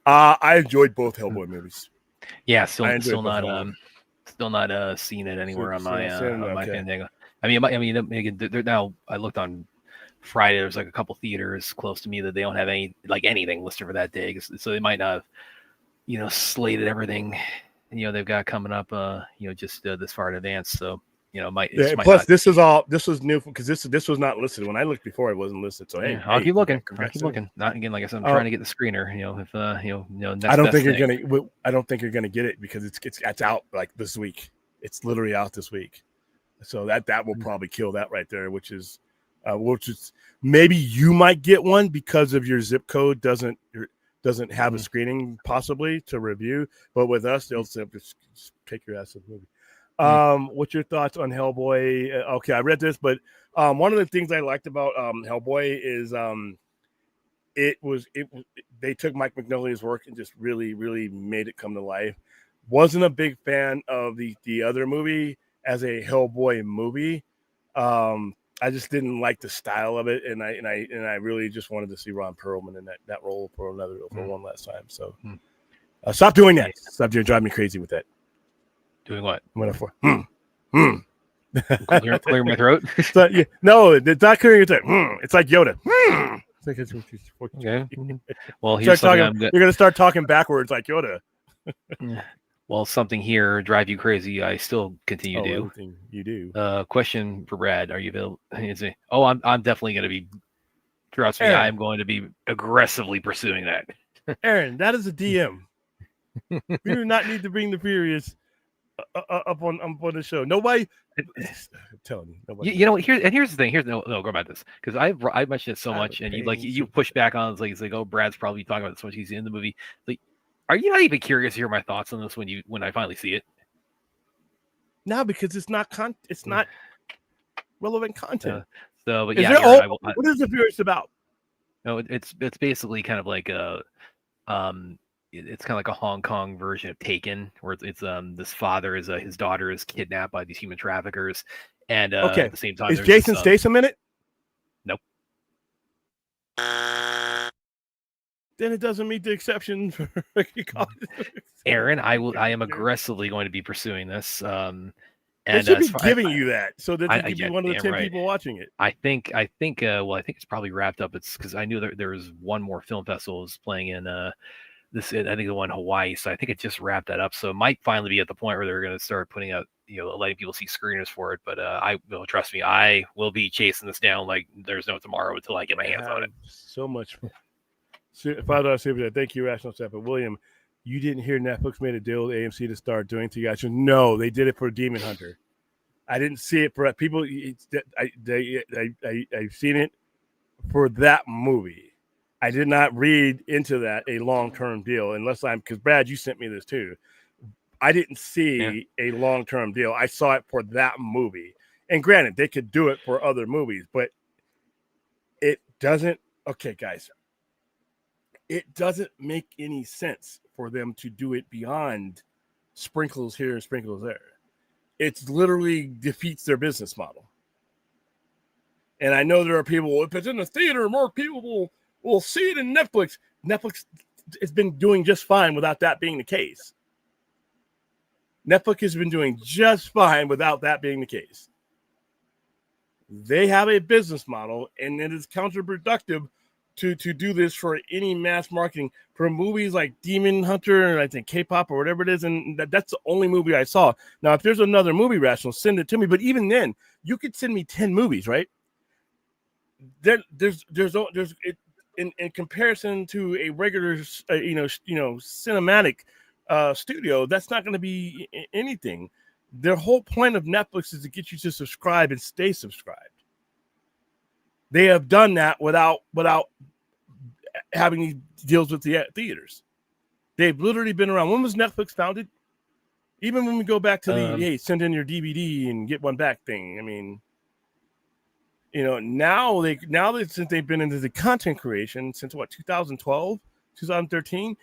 I enjoyed both Hellboy movies. Yeah, still not seeing it anywhere on my Fandango. I mean, now I looked on Friday. There's like a couple theaters close to me that they don't have anything listed for that day, so they might not slated everything, they've got coming up, just this far in advance. So, Yeah, might plus, not. this was new because this was not listed when I looked before. It wasn't listed. So Yeah, hey, I'll keep looking. I'll congrats keep to me. looking. Not again, like I said, I'm trying to get the screener. If next I don't best think you're thing. gonna. I don't think you're gonna get it because it's out like this week. It's literally out this week. So that will probably kill that right there, which is maybe you might get one because of your zip code doesn't have a screening possibly to review. But with us, they'll simply just take your ass to the movie. What's your thoughts on Hellboy? Okay, I read this, but one of the things I liked about Hellboy is they took Mike Mignolia's work and just really, really made it come to life. Wasn't a big fan of the other movie as a Hellboy movie. I just didn't like the style of it, and I really just wanted to see Ron Perlman in that role for one last time. So stop doing that. Stop driving me crazy with that. Doing what? Metaphor. Clear my throat. So, yeah, no, it's not clearing your throat. It's like Yoda. Okay. Well, here's something you're gonna start talking backwards like Yoda. Well, something here drive you crazy. I still continue to. Everything you do. Question for Brad: are you available? I'm definitely going to be. Trust me, I am going to be aggressively pursuing that. Aaron, that is a DM. We do not need to bring the Furious up on the show. Nobody. I'm telling you, nobody. Here's the thing. Go about this because I mentioned it so much, and you push back on it's like oh, Brad's probably talking about this much. He's in the movie. Like, are you not even curious to hear my thoughts on this when I finally see it? No, because it's not relevant content. What is the Furious about? No, it's basically kind of like it's kind of like a Hong Kong version of Taken, where it's this father is his daughter is kidnapped by these human traffickers, and at the same time, is Jason Statham in it? Nope. Then it doesn't meet the exception for Aaron. I am aggressively going to be pursuing this. They should be giving you that so that you can be one of the 10 people watching it. I think it's probably wrapped up. It's because I knew there was one more film festival was playing in I think the one in Hawaii. So I think it just wrapped that up. So it might finally be at the point where they're going to start putting out, letting people see screeners for it. But trust me, I will be chasing this down like there's no tomorrow until I get my hands on it. So much. $5 super chat. Thank you, Rational Step. But William, you didn't hear Netflix made a deal with AMC to start doing to you guys. No, they did it for Demon Hunter. I didn't see it for people. I've seen it for that movie. I did not read into that a long-term deal because Brad, you sent me this too. I didn't see a long-term deal. I saw it for that movie. And granted, they could do it for other movies, but it doesn't. Okay, guys. It doesn't make any sense for them to do it beyond sprinkles here and sprinkles there. It literally defeats their business model. And I know there are people, if it's in the theater, more people will see it in Netflix. Netflix has been doing just fine without that being the case. Netflix has been doing just fine without that being the case. They have a business model, and it is counterproductive to do this for any mass marketing for movies like Demon Hunter and I think K-pop or whatever it is, and that's the only movie I saw. Now, if there's another movie, Rational, send it to me. But even then, you could send me 10 movies, right? There's in comparison to a regular cinematic studio, that's not going to be anything. Their whole point of Netflix is to get you to subscribe and stay subscribed. They have done that without having these deals with the theaters. They've literally been around. When was Netflix founded? Even when we go back to the send in your DVD and get one back thing. I mean, now since they've been into the content creation since 2012, 2013,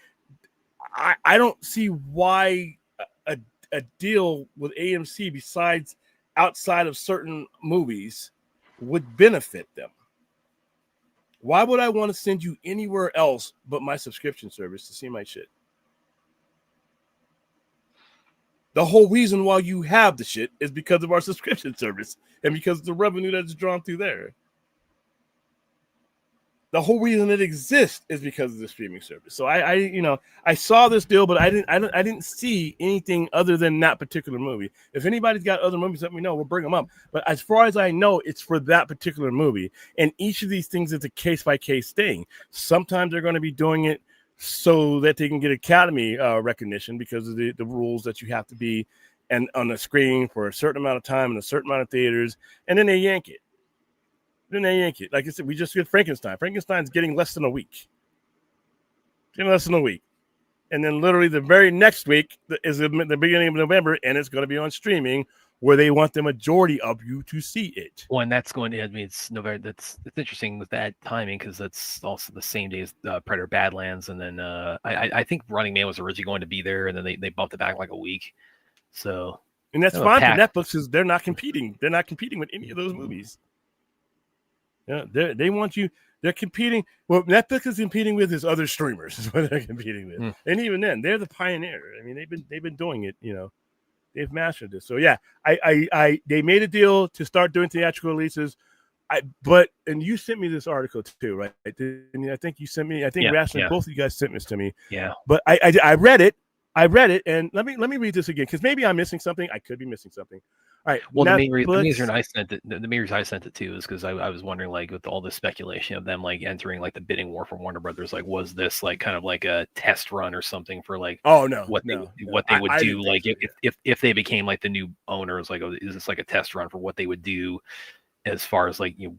I don't see why a deal with AMC besides outside of certain movies would benefit them. Why would I want to send you anywhere else but my subscription service to see my shit? The whole reason why you have the shit is because of our subscription service and because of the revenue that's drawn through there. The whole reason it exists is because of the streaming service. So I saw this deal, but I didn't see anything other than that particular movie. If anybody's got other movies, let me know. We'll bring them up. But as far as I know, it's for that particular movie. And each of these things is a case by case thing. Sometimes they're going to be doing it so that they can get Academy recognition because of the rules that you have to be and on the screen for a certain amount of time in a certain amount of theaters, and then they yank it. Like I said, we just did Frankenstein. Frankenstein's getting less than a week. And then literally the very next week is the beginning of November, and it's going to be on streaming where they want the majority of you to see it. Well, and that's going to, I mean, it's November. It's interesting with that timing because that's also the same day as Predator Badlands. And then I think Running Man was originally going to be there, and then they bumped it back like a week. So, and that's fine for Netflix because they're not competing. They're not competing with any of those movies. Yeah, they want you. They're competing. What Netflix is competing with is other streamers. Is what they're competing with, and even then, they're the pioneer. I mean, they've been doing it. They've mastered this. So yeah, they made a deal to start doing theatrical releases. And you sent me this article too, right? And I think you sent me. I think both of you guys sent this to me. Yeah. But I read it. And let me read this again because maybe I'm missing something. I could be missing something. All right. Well, the main reason I sent it too is because I was wondering, like, with all the speculation of them like entering like the bidding war for Warner Brothers, like, was this like kind of like a test run or something for like what they would do, like if they became like the new owners, like, is this like a test run for what they would do as far as like you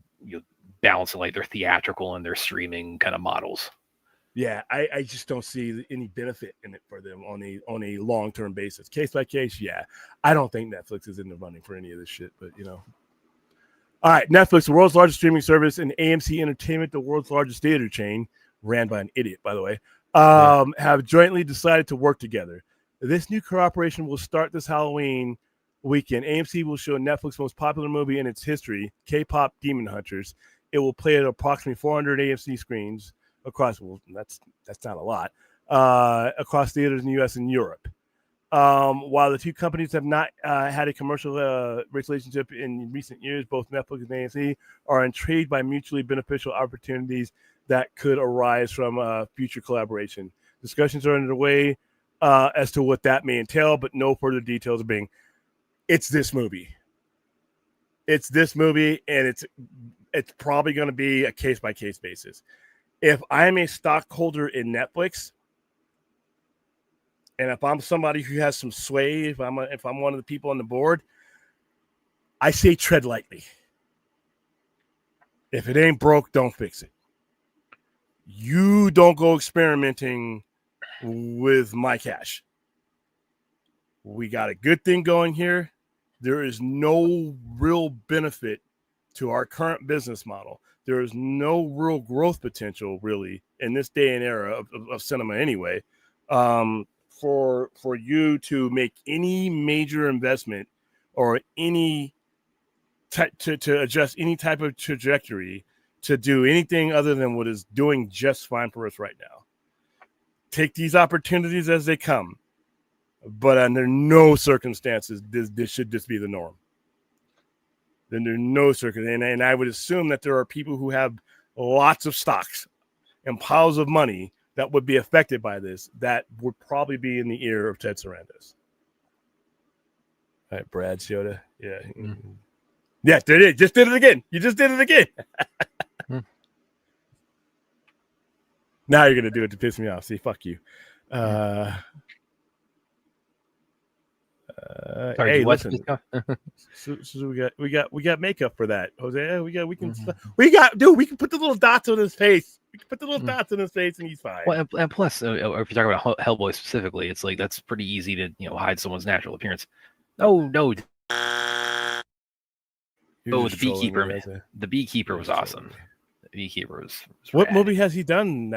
balancing like their theatrical and their streaming kind of models. Yeah, I just don't see any benefit in it for them on a long-term basis. Case by case, yeah. I don't think Netflix is in the running for any of this shit, but All right, Netflix, the world's largest streaming service, and AMC Entertainment, the world's largest theater chain, ran by an idiot, by the way, have jointly decided to work together. This new cooperation will start this Halloween weekend. AMC will show Netflix's most popular movie in its history, K-pop Demon Hunters. It will play at approximately 400 AMC screens across, that's not a lot, across theaters in the U.S. and Europe. While the two companies have not had a commercial relationship in recent years, both Netflix and AMC are intrigued by mutually beneficial opportunities that could arise from future collaboration. Discussions are underway as to what that may entail, but no further details are being. It's this movie, and it's probably going to be a case-by-case basis. If I'm a stockholder in Netflix, and if I'm somebody who has some sway, if I'm one of the people on the board, I say tread lightly. If it ain't broke, don't fix it. You don't go experimenting with my cash. We got a good thing going here. There is no real benefit to our current business model. There is no real growth potential, really, in this day and era of cinema anyway, for you to make any major investment or any to adjust any type of trajectory to do anything other than what is doing just fine for us right now. Take these opportunities as they come, but under no circumstances this should just be the norm. Then there's no circuit. And I would assume that there are people who have lots of stocks and piles of money that would be affected by this that would probably be in the ear of Ted Sarandos. All right, Brad Shioda. Yeah. Mm-hmm. Yeah, did it. Just did it again. You just did it again. Now you're going to do it to piss me off. See, fuck you. Hey, listen. So we got makeup for that, Jose. We can put the little dots on his face. We can put the little dots on his face, and he's fine. Well, and plus, if you're talking about Hellboy specifically, it's like that's pretty easy to hide someone's natural appearance. No. The Beekeeper, man. The Beekeeper was awesome. The Beekeeper was what rad. movie has he done?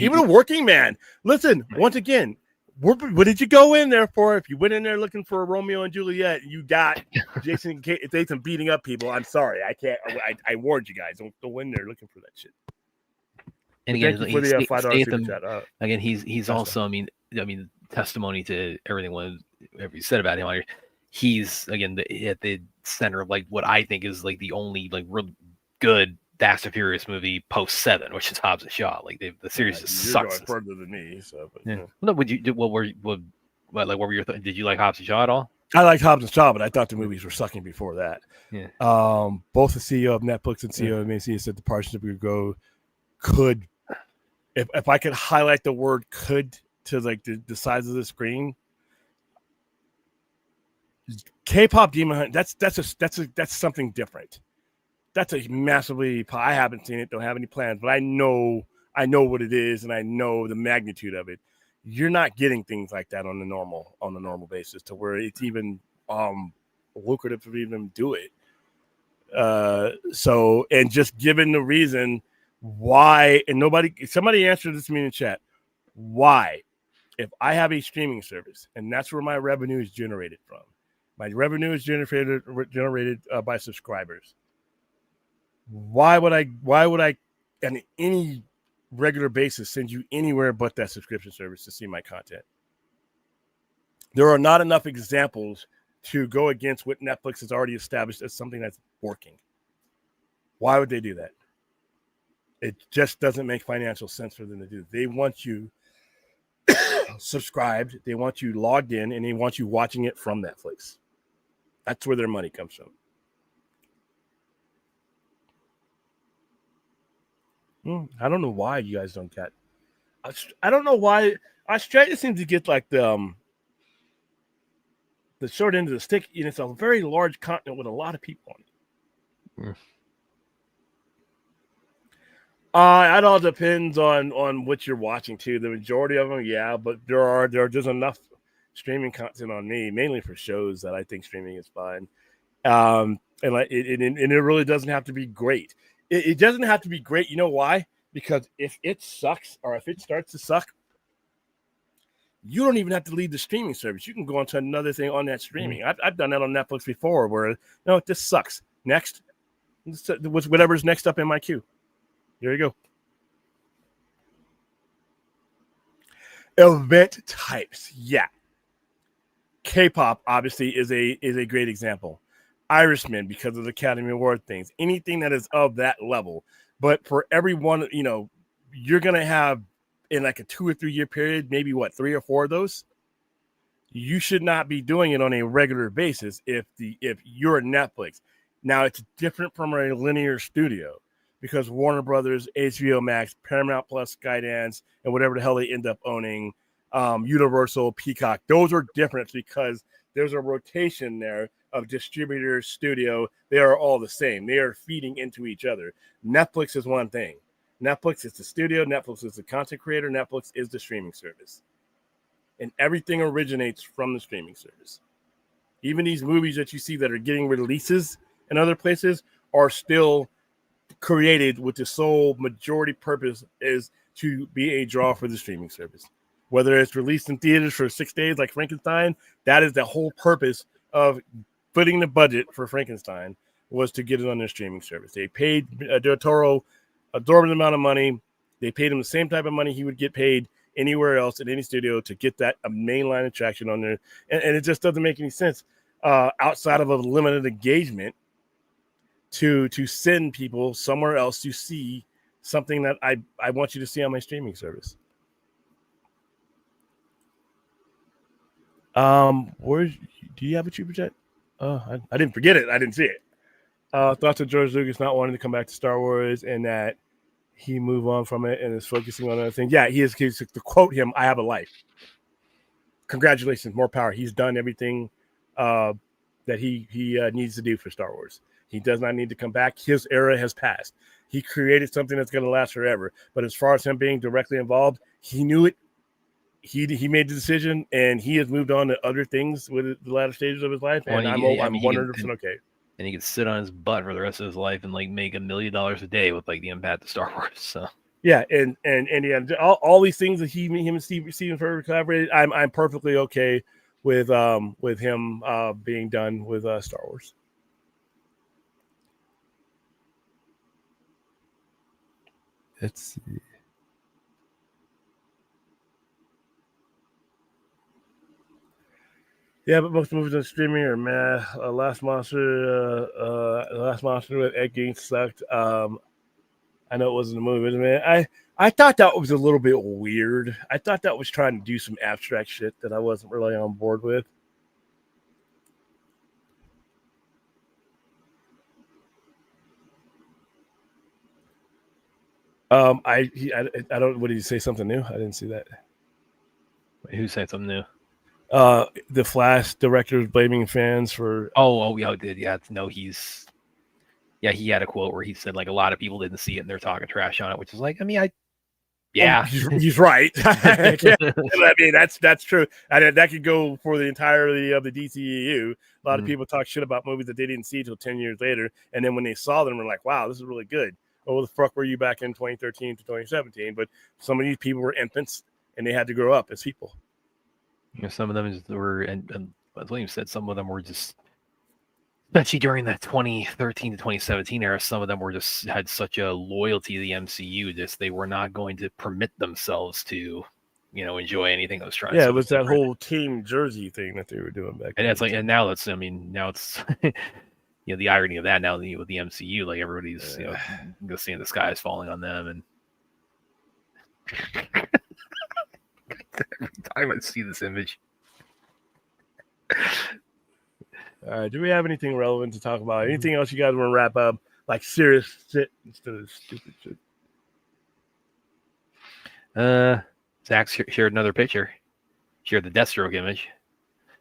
Even a Working Man. Listen, once again. What did you go in there for? If you went in there looking for a Romeo and Juliet, and you got Jason Statham beating up people. I'm sorry, I can't. I warned you guys. Don't go in there looking for that shit. And again, Statham, he's also. I mean, testimony to everything whatever you said about him. He's again at the center of like what I think is like the only like real good Fast and Furious movie post 7, which is Hobbs and Shaw. Like the series just You're sucks. going further than me. So, but, yeah. What were your did you like Hobbs and Shaw at all? I liked Hobbs and Shaw, but I thought the movies were sucking before that. Yeah. Both the CEO of Netflix and CEO of Macy said the partnership could, if I could highlight the word "could" to like the size of the screen. K-pop Demon Hunt. That's something different. That's a massively. I haven't seen it. Don't have any plans, but I know what it is, and I know the magnitude of it. You're not getting things like that on the normal basis to where it's even lucrative to even do it. So, and just given the reason why, and somebody answered this to me in the chat. Why, if I have a streaming service, and that's where my revenue is generated from. My revenue is generated by subscribers. Why would I, on any regular basis, send you anywhere but that subscription service to see my content? There are not enough examples to go against what Netflix has already established as something that's working. Why would they do that? It just doesn't make financial sense for them to do. They want you subscribed, they want you logged in, and they want you watching it from Netflix. That's where their money comes from. I don't know why you guys don't get. I don't know why Australia seems to get like the short end of the stick, and it's a very large continent with a lot of people on it. It all depends on what you're watching too. The majority of them, yeah, but there are just enough streaming content on me, mainly for shows, that I think streaming is fine. And it really doesn't have to be great. It doesn't have to be great. You know why? Because if it sucks, or if it starts to suck, you don't even have to leave the streaming service. You can go on to another thing on that streaming. I've done that on Netflix before, where this sucks. Next, whatever's next up in my queue. There you go. Event types, yeah. K-pop obviously is a great example. Irishman, because of the Academy Award things. Anything that is of that level. But for everyone, you're gonna have in like a 2 or 3 year period, maybe 3 or 4 of those. You should not be doing it on a regular basis if you're a Netflix. Now it's different from a linear studio, because Warner Brothers, HBO Max, Paramount Plus, Skydance, and whatever the hell they end up owning, Universal, Peacock, those are different because there's a rotation there of distributor, studio. They are all the same. They are feeding into each other. Netflix is one thing. Netflix is the studio. Netflix is the content creator. Netflix is the streaming service. And everything originates from the streaming service. Even these movies that you see that are getting releases in other places are still created with the sole majority purpose is to be a draw for the streaming service. Whether it's released in theaters for 6 days like Frankenstein, that is the whole purpose of putting the budget for Frankenstein, was to get it on their streaming service. They paid Del Toro a exorbitant amount of money. They paid him the same type of money he would get paid anywhere else in any studio to get that a mainline attraction on there. And it just doesn't make any sense outside of a limited engagement to send people somewhere else to see something that I want you to see on my streaming service. Where do you have a cheaper jet? I didn't forget it. I didn't see it. Thoughts of George Lucas not wanting to come back to Star Wars, and that he move on from it and is focusing on other things. Yeah, he's to quote him, "I have a life." Congratulations, more power. He's done everything that he needs to do for Star Wars. He does not need to come back. His era has passed. He created something that's going to last forever. But as far as him being directly involved, he knew it. He made the decision, and he has moved on to other things with the latter stages of his life. And I'm 100% okay. And he can sit on his butt for the rest of his life and make $1 million a day with the impact of Star Wars. So yeah, and yeah, all these things that him and Steven Spielberg collaborated, I'm perfectly okay with him being done with Star Wars. Let's see. Yeah, but most movies on streaming are meh. Last Monster with Ed Gein sucked. I know it wasn't a movie, man. I thought that was a little bit weird. I thought that was trying to do some abstract shit that I wasn't really on board with. I don't. What did you say? Something new? I didn't see that. Who said something new? The Flash director is blaming fans for. Oh, yeah, did yeah? No, he's. Yeah, he had a quote where he said like a lot of people didn't see it and they're talking trash on it, which is like, I mean, yeah, he's right. I mean, that's true. And that could go for the entirety of the DCEU. A lot of people talk shit about movies that they didn't see until 10 years later, and then when they saw them, they're like, "Wow, this is really good." Oh, the fuck were you back in 2013 to 2017? But some of these people were infants, and they had to grow up as people. You know, some of them were, and as William said, some of them were just, especially during that 2013 to 2017 era, some of them were just had such a loyalty to the MCU, just they were not going to permit themselves to, you know, enjoy anything that was trying. Yeah, it was that whole team jersey thing that they were doing back then. And it's like, and now it's, I mean, now it's, you know, the irony of that now with the MCU, like everybody's, you know, seeing the sky is falling on them, and every time I see this image. All right, do we have anything relevant to talk about? Anything else you guys want to wrap up? Like serious shit instead of stupid shit. Zach shared another picture. Shared the Deathstroke image.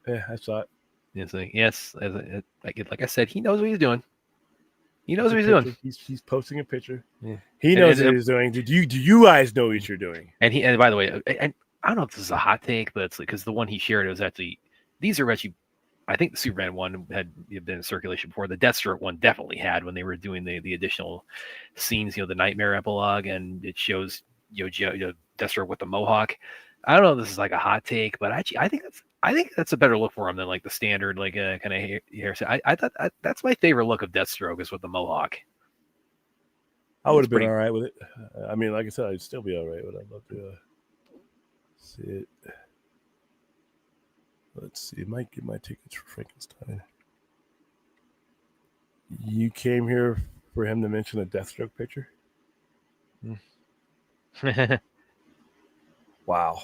Yeah, I saw it. It's like, yes, like I said, he knows what he's doing. He knows what he's doing. He's posting a picture. Yeah. He knows what he's doing. Do you guys know what you're doing? And by the way, and I don't know if this is a hot take, but it's like, because the one he shared, it was actually, these are actually, I think the Superman one had been in circulation before. The Deathstroke one definitely had when they were doing the additional scenes, you know, the Nightmare epilogue, and it shows, you know, Deathstroke with the mohawk. I don't know if this is like a hot take, but actually, I think that's a better look for him than like the standard like kind of hairstyle. I thought that's my favorite look of Deathstroke is with the mohawk. I would have been all right with it. I mean, like I said, I'd still be all right with it. I'd love to see it. Let's see. It might get my tickets for Frankenstein. You came here for him to mention a Deathstroke picture? Wow.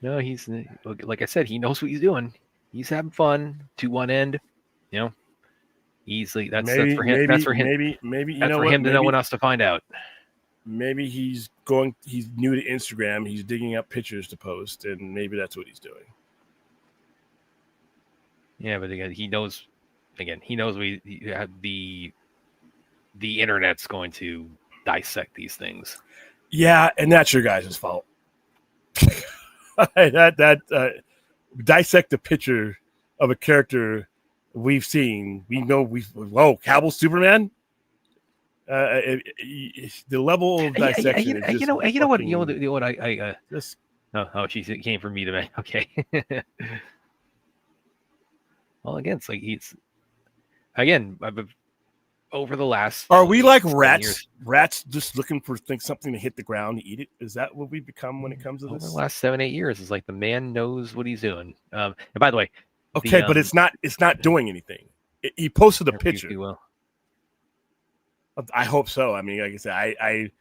No, he's, like I said, he knows what he's doing. He's having fun to one end, you know. He's like that's for him. That's for him. Maybe that's for him to no one else to find out. Maybe he's new to Instagram. He's digging up pictures to post, and maybe that's what he's doing. Yeah, but again, he knows. He knows the internet's going to dissect these things. Yeah, and that's your guys' fault. Dissect a picture of a character we've seen. We know Cavill Superman. The level of dissection. You know what? I just. Oh, it came from me to me. Okay. Well, again, it's like over the last. Are we like rats? Years, rats just looking for something to hit the ground to eat it? Is that what we become when it comes to this? Over the last 7-8 years, it's like the man knows what he's doing. And by the way, okay, but it's not doing anything. He posted a picture. Well. I hope so. I mean, like I said,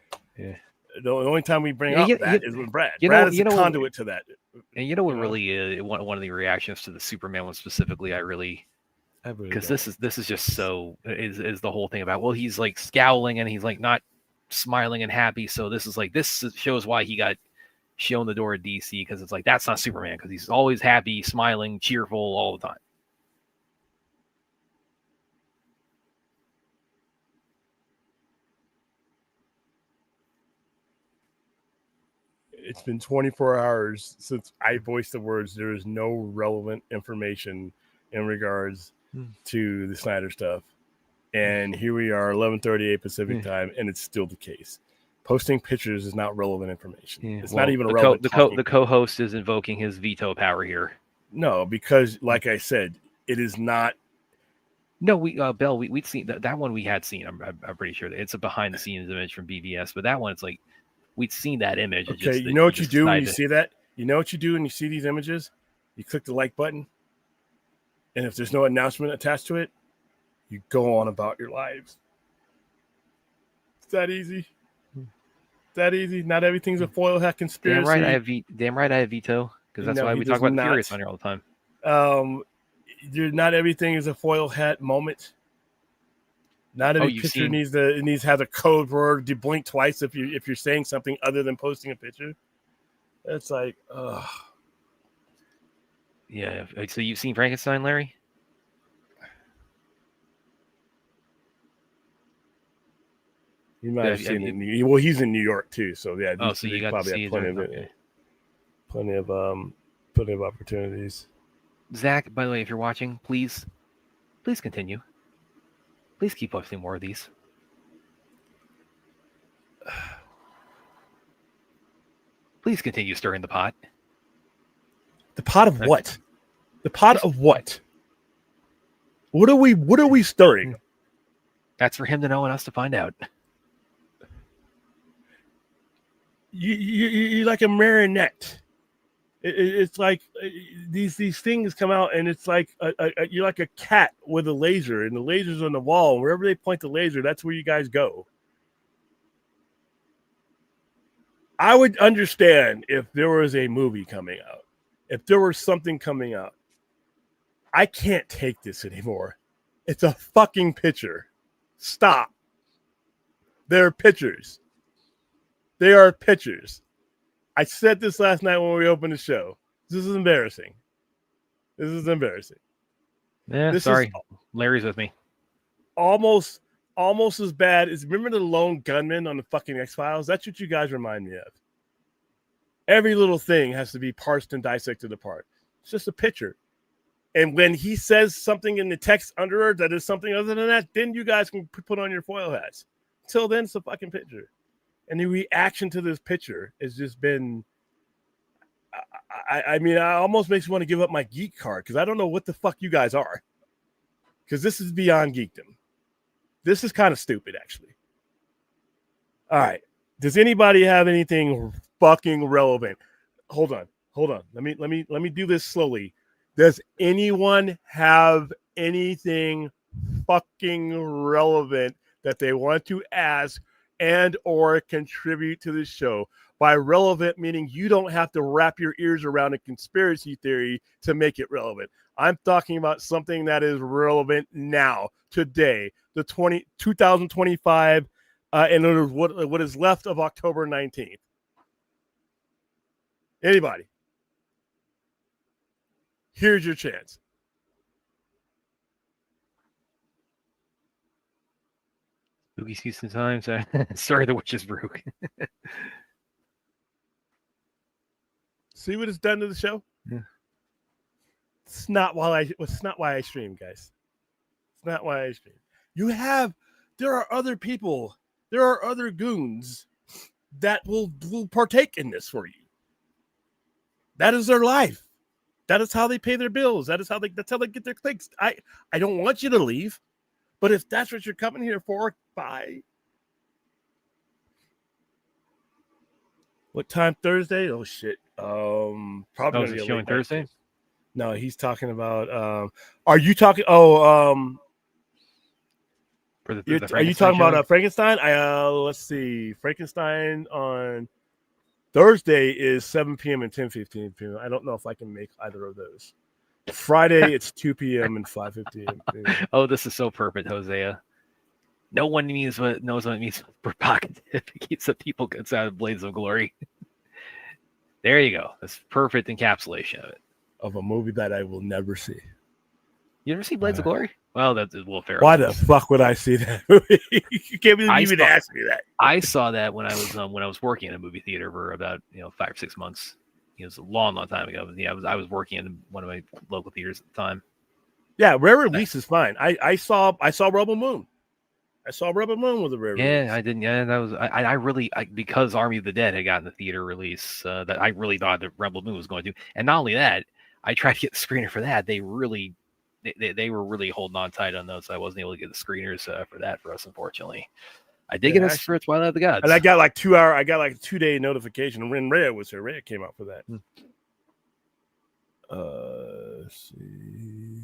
the only time we bring up that is when Brad is a conduit to that. And you know what really one of the reactions to the Superman one specifically, because this is just so is the whole thing about, well, he's like scowling and he's like not smiling and happy. So this shows why he got shown the door at DC, because it's like that's not Superman, because he's always happy, smiling, cheerful all the time. It's been 24 hours since I voiced the words. There is no relevant information in regards to the Snyder stuff. And here we are, 11:38 Pacific time, and it's still the case. Posting pictures is not relevant information. Yeah. It's not even relevant. The co-host is invoking his veto power here. No, because like I said, it is not. No, we'd seen that one. We had seen. I'm pretty sure that it's a behind the scenes image from BVS, but that one, it's like we'd seen that image. Okay, you know what you do when you see that? You know what you do when you see these images? You click the like button, and if there's no announcement attached to it, you go on about your lives. that easy. That easy. Not everything's a foil hat conspiracy. Damn right I have veto, because that's why we talk about the Furious on here all the time. Not everything is a foil hat moment. Not every picture needs to have a code word to blink twice if you're saying something other than posting a picture. It's like, ugh. Yeah. So you've seen Frankenstein, Larry? You might have seen it. Well, he's in New York too, so yeah. So you got probably have plenty of opportunities. Zach, by the way, if you're watching, please continue. Please keep posting more of these. Please continue stirring the pot. The pot of what? The pot of what? What are we stirring? That's for him to know and us to find out. You're like a marionette. It's like these things come out, and it's like you're like a cat with a laser, and the laser's on the wall. And wherever they point the laser, that's where you guys go. I would understand if there was a movie coming out, if there was something coming out. I can't take this anymore. It's a fucking picture. Stop. They're pictures. They are pictures. I said this last night when we opened the show. This is embarrassing. Yeah, sorry. Larry's with me. Almost as bad as, remember the lone gunman on the fucking X-Files? That's what you guys remind me of. Every little thing has to be parsed and dissected apart. It's just a picture. And when he says something in the text under it that is something other than that, then you guys can put on your foil hats. Till then, it's a fucking picture. And the reaction to this picture has just been, I mean, it almost makes me want to give up my geek card, because I don't know what the fuck you guys are. Because this is beyond geekdom. This is kind of stupid, actually. All right. Does anybody have anything fucking relevant? Hold on. Let me do this slowly. Does anyone have anything fucking relevant that they want to ask and or contribute to the show? By relevant, meaning you don't have to wrap your ears around a conspiracy theory to make it relevant. I'm talking about something that is relevant now, today, the 2025, and what is left of October 19th. Anybody? Here's your chance. Spooky season time. Sorry, the witch's brew. See what it's done to the show? Yeah. It's not why I stream, guys. It's not why I stream. There are other people, there are other goons that will partake in this for you. That is their life. That is how they pay their bills. That's how they get their clicks. I don't want you to leave, but if that's what you're coming here for, bye. What time Thursday? Oh shit. Probably is it showing Thursday? No, he's talking about. Are you talking? Are you talking about Frankenstein? Let's see. Frankenstein on Thursday is 7 p.m. and 10:15 p.m. I don't know if I can make either of those. Friday it's 2 p.m. and 5:15. Oh, this is so perfect, Hosea. No one knows what it means provocative. It keeps the people outside of Blades of Glory. There you go. That's perfect encapsulation of it. Of a movie that I will never see. You ever see Blades of Glory? Well, that's Will Ferrell. Why the fuck would I see that movie? You can't even ask me that. I saw that when I was working in a movie theater for about 5 or 6 months. It was a long time ago. Yeah, I was working in one of my local theaters at the time. Yeah, rare release is fine. I saw Rebel Moon. I saw Rebel Moon with a rare release. Yeah, I didn't. Yeah, that was I really because Army of the Dead had gotten the theater release that I really thought that Rebel Moon was going to. And not only that, I tried to get the screener for that. They were really holding on tight on those. So I wasn't able to get the screeners for that for us, unfortunately. I did get us for Twilight of the Gods. And I got like 2-day notification. And when Rhea was here, Rhea came out for that. Let's see.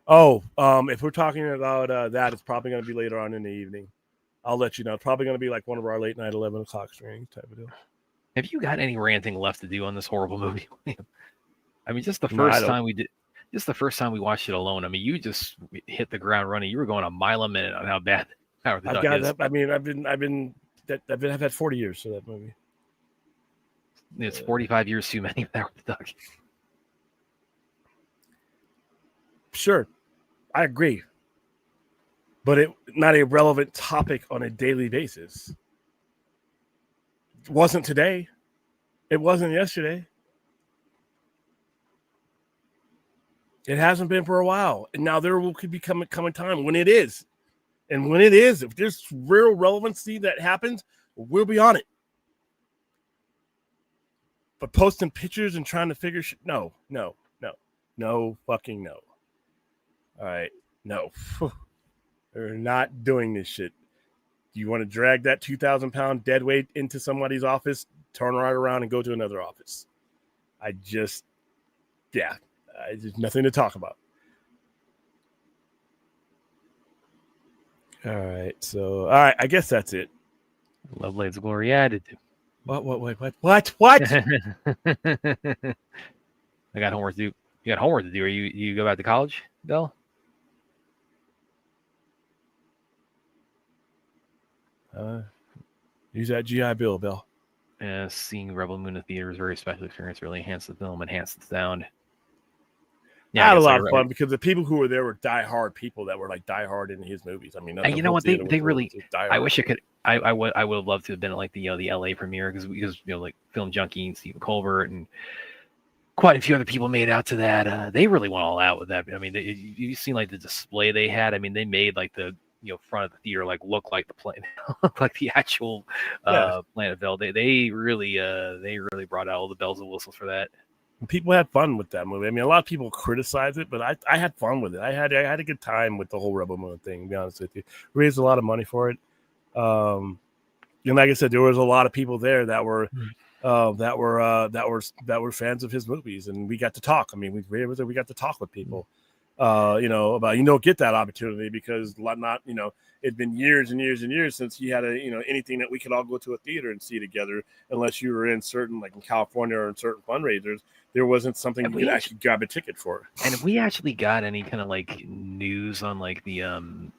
Oh, if we're talking about that, it's probably going to be later on in the evening. I'll let you know. It's probably going to be like one of our late night 11 o'clock screenings type of deal. Have you got any ranting left to do on this horrible movie? I mean, just the No, I first don't. time we did, just the first time we watched it alone. I mean, you just hit the ground running. You were going a mile a minute on how bad Howard the I've Duck got is. that. I mean, I've had 40 years for that movie. It's 45 years too many of Howard the Duck. Sure, I agree, but it not a relevant topic on a daily basis. It wasn't today. It wasn't yesterday. It hasn't been for a while, and now could be coming time when it is, and when it is, if there's real relevancy that happens, we'll be on it. But posting pictures and trying to figure shit, no, fucking no. All right, no, we're not doing this shit. You want to drag that 2,000-pound dead weight into somebody's office? Turn right around and go to another office. There's nothing to talk about. All right, I guess that's it. Love Blades of Glory added. What? I got homework to do. You got homework to do. Or you go back to college, Bill? Use that GI Bill, Bill. Seeing Rebel Moon in the theater was a very special experience. Really enhanced the film, enhanced the sound. I had a lot of fun because the people who were there were diehard people that were like diehard in his movies. I mean, and you know what? They really. I wish I could. I would have loved to have been at like the LA premiere because like Film Junkie and Stephen Colbert and quite a few other people made out to that. They really went all out with that. I mean, you've seen like the display they had. I mean, they made like the front of the theater like look like the plane, like the actual Planet Veld. They really brought out all the bells and whistles for that. People had fun with that movie. I mean, a lot of people criticize it, but I had fun with it. I had a good time with the whole Rebel Moon thing. To be honest with you, raised a lot of money for it. And like I said, there was a lot of people there that were fans of his movies, and we got to talk. I mean, we got to talk with people. About don't get that opportunity because it'd been years and years and years since he had anything that we could all go to a theater and see together, unless you were in certain, like in California or in certain fundraisers, there wasn't something you could actually grab a ticket for. And if we actually got any kind of like news on like the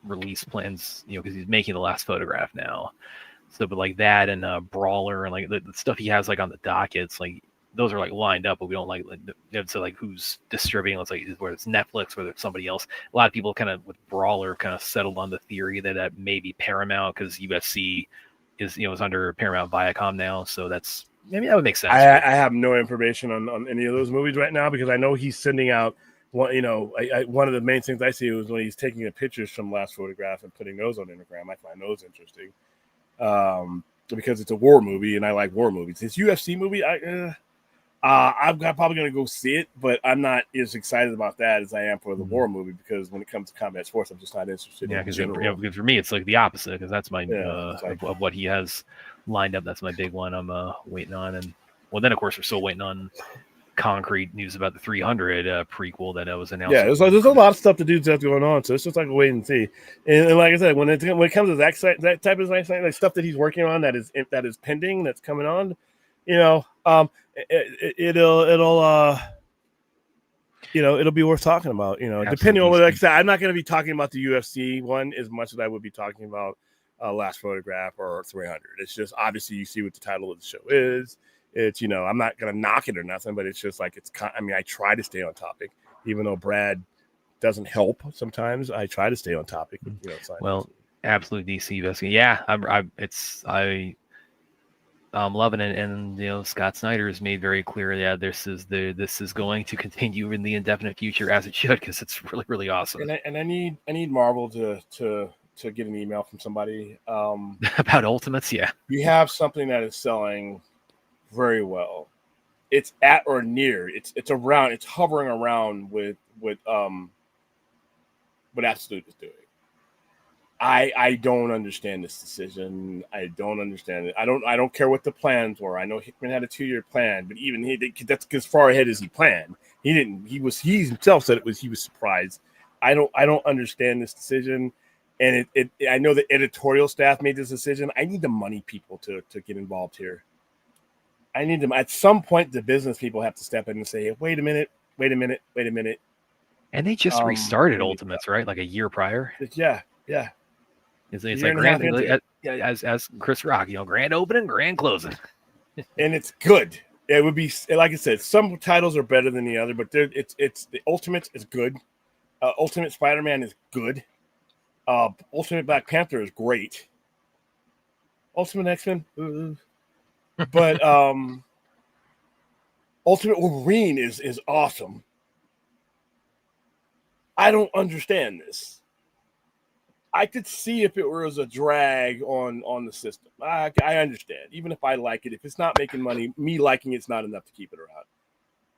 release plans, because he's making The Last Photograph now, so but like that and Brawler and like the stuff he has like on the dockets, like those are like lined up, but we don't like so like who's distributing. Let's like whether it's Netflix, whether it's somebody else. A lot of people kind of with Brawler kind of settled on the theory that maybe Paramount, because UFC is under Paramount Viacom now, so that's maybe that would make sense. I have no information on any of those movies right now because I know he's sending out one. One of the main things I see was when he's taking the pictures from Last Photograph and putting those on Instagram. I find those interesting because it's a war movie and I like war movies. This UFC movie, I'm probably going to go see it, but I'm not as excited about that as I am for the war movie because when it comes to combat sports, I'm just not interested. Yeah, because for me, it's like the opposite because that's my of what he has lined up. That's my big one I'm waiting on. And well, then, of course, we're still waiting on concrete news about the 300 prequel that was announced. Yeah, there's a lot of stuff to do that's going on, so it's just like a wait and see. And like I said, when it comes to that type of like stuff that he's working on that is pending, that's coming on, it'll be worth talking about. Depending on what, like I said, I'm not going to be talking about the UFC one as much as I would be talking about Last Photograph or 300. It's just obviously you see what the title of the show is. It's I'm not going to knock it or nothing, but it's just like I try to stay on topic, even though Brad doesn't help sometimes. I try to stay on topic. Well, absolute DC investing. Yeah, I'm loving it, and Scott Snyder has made very clear that this is going to continue in the indefinite future as it should because it's really really awesome. And I need Marvel to get an email from somebody about Ultimates. Yeah, you have something that is selling very well. It's at or near. It's around. It's hovering around with what Absolute is doing. I don't understand this decision. I don't understand it. I don't care what the plans were. I know Hickman had a 2-year plan, but even that's as far ahead as he planned. He didn't. He himself said he was surprised. I don't understand this decision, And I know the editorial staff made this decision. I need the money people to get involved here. I need them at some point. The business people have to step in and say, "Wait a minute, wait a minute, wait a minute." And they just restarted Ultimates, right? Like a year prior. Yeah. It's like grand, as Chris Rock, grand opening, grand closing, and it's good. It would be, like I said, some titles are better than the other, but it's the Ultimates is good. Ultimate Spider-Man is good. Ultimate Black Panther is great. Ultimate X-Men, but Ultimate Wolverine is awesome. I don't understand this. I could see if it was a drag on the system. I understand. Even if I like it, if it's not making money, me liking it's not enough to keep it around.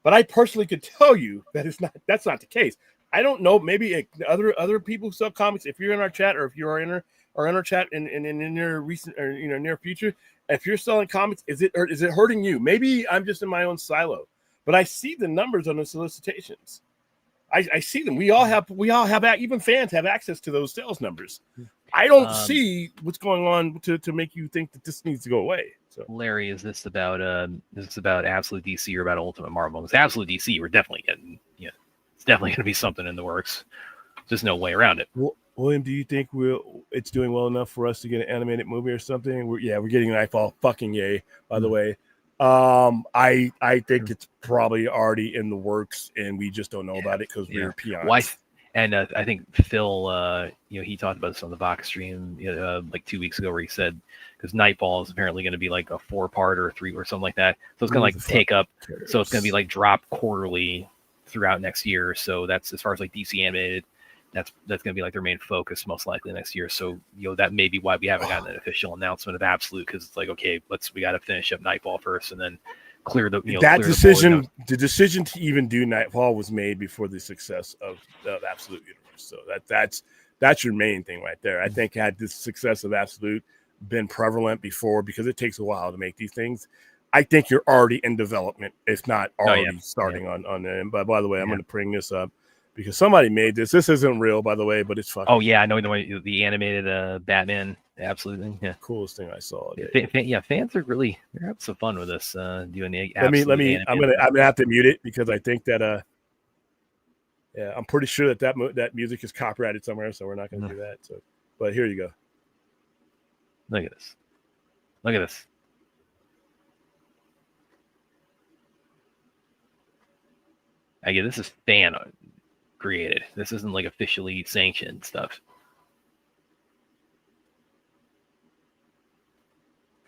But I personally could tell you that that's not the case. I don't know. Maybe other people who sell comics, if you're in our chat or if you are in our chat in your recent or near future, if you're selling comics, is it hurting you? Maybe I'm just in my own silo, but I see the numbers on the solicitations. I see them. We all have even fans have access to those sales numbers. I don't see what's going on to make you think that this needs to go away. So, Larry, is this about Absolute DC or about Ultimate Marvel? Because Absolute DC, we're definitely getting, it's definitely going to be something in the works. There's no way around it. Well, William, do you think it's doing well enough for us to get an animated movie or something? We're getting Nightfall. Fucking yay! By the way. I think it's probably already in the works, and we just don't know about it because we're peons. And I think Phil, he talked about this on the Vox stream like 2 weeks ago, where he said because Nightfall is apparently going to be like a 4-part or 3 or something like that, so it's going to like take up, so it's going to be like drop quarterly throughout next year. So that's as far as like DC animated. That's going to be like their main focus most likely next year. So that may be why we haven't gotten an official announcement of Absolute, because it's like, okay, we got to finish up Nightfall first and then clear the decision. The decision to even do Nightfall was made before the success of Absolute Universe. So that's your main thing right there. I think had the success of Absolute been prevalent before, because it takes a while to make these things, I think you're already in development, if not already starting on them. But by the way, I'm going to bring this up, because somebody made this. This isn't real, by the way, but it's fucking. Oh yeah, I know the animated Batman. Absolutely, yeah. Coolest thing I saw. Fans are they're having some fun with this. Doing the let me. I'm gonna have to mute it, because I think that I'm pretty sure that music is copyrighted somewhere, so we're not gonna do that. So, but here you go. Look at this. Look at this. Again, this is fan created. This isn't like officially sanctioned stuff.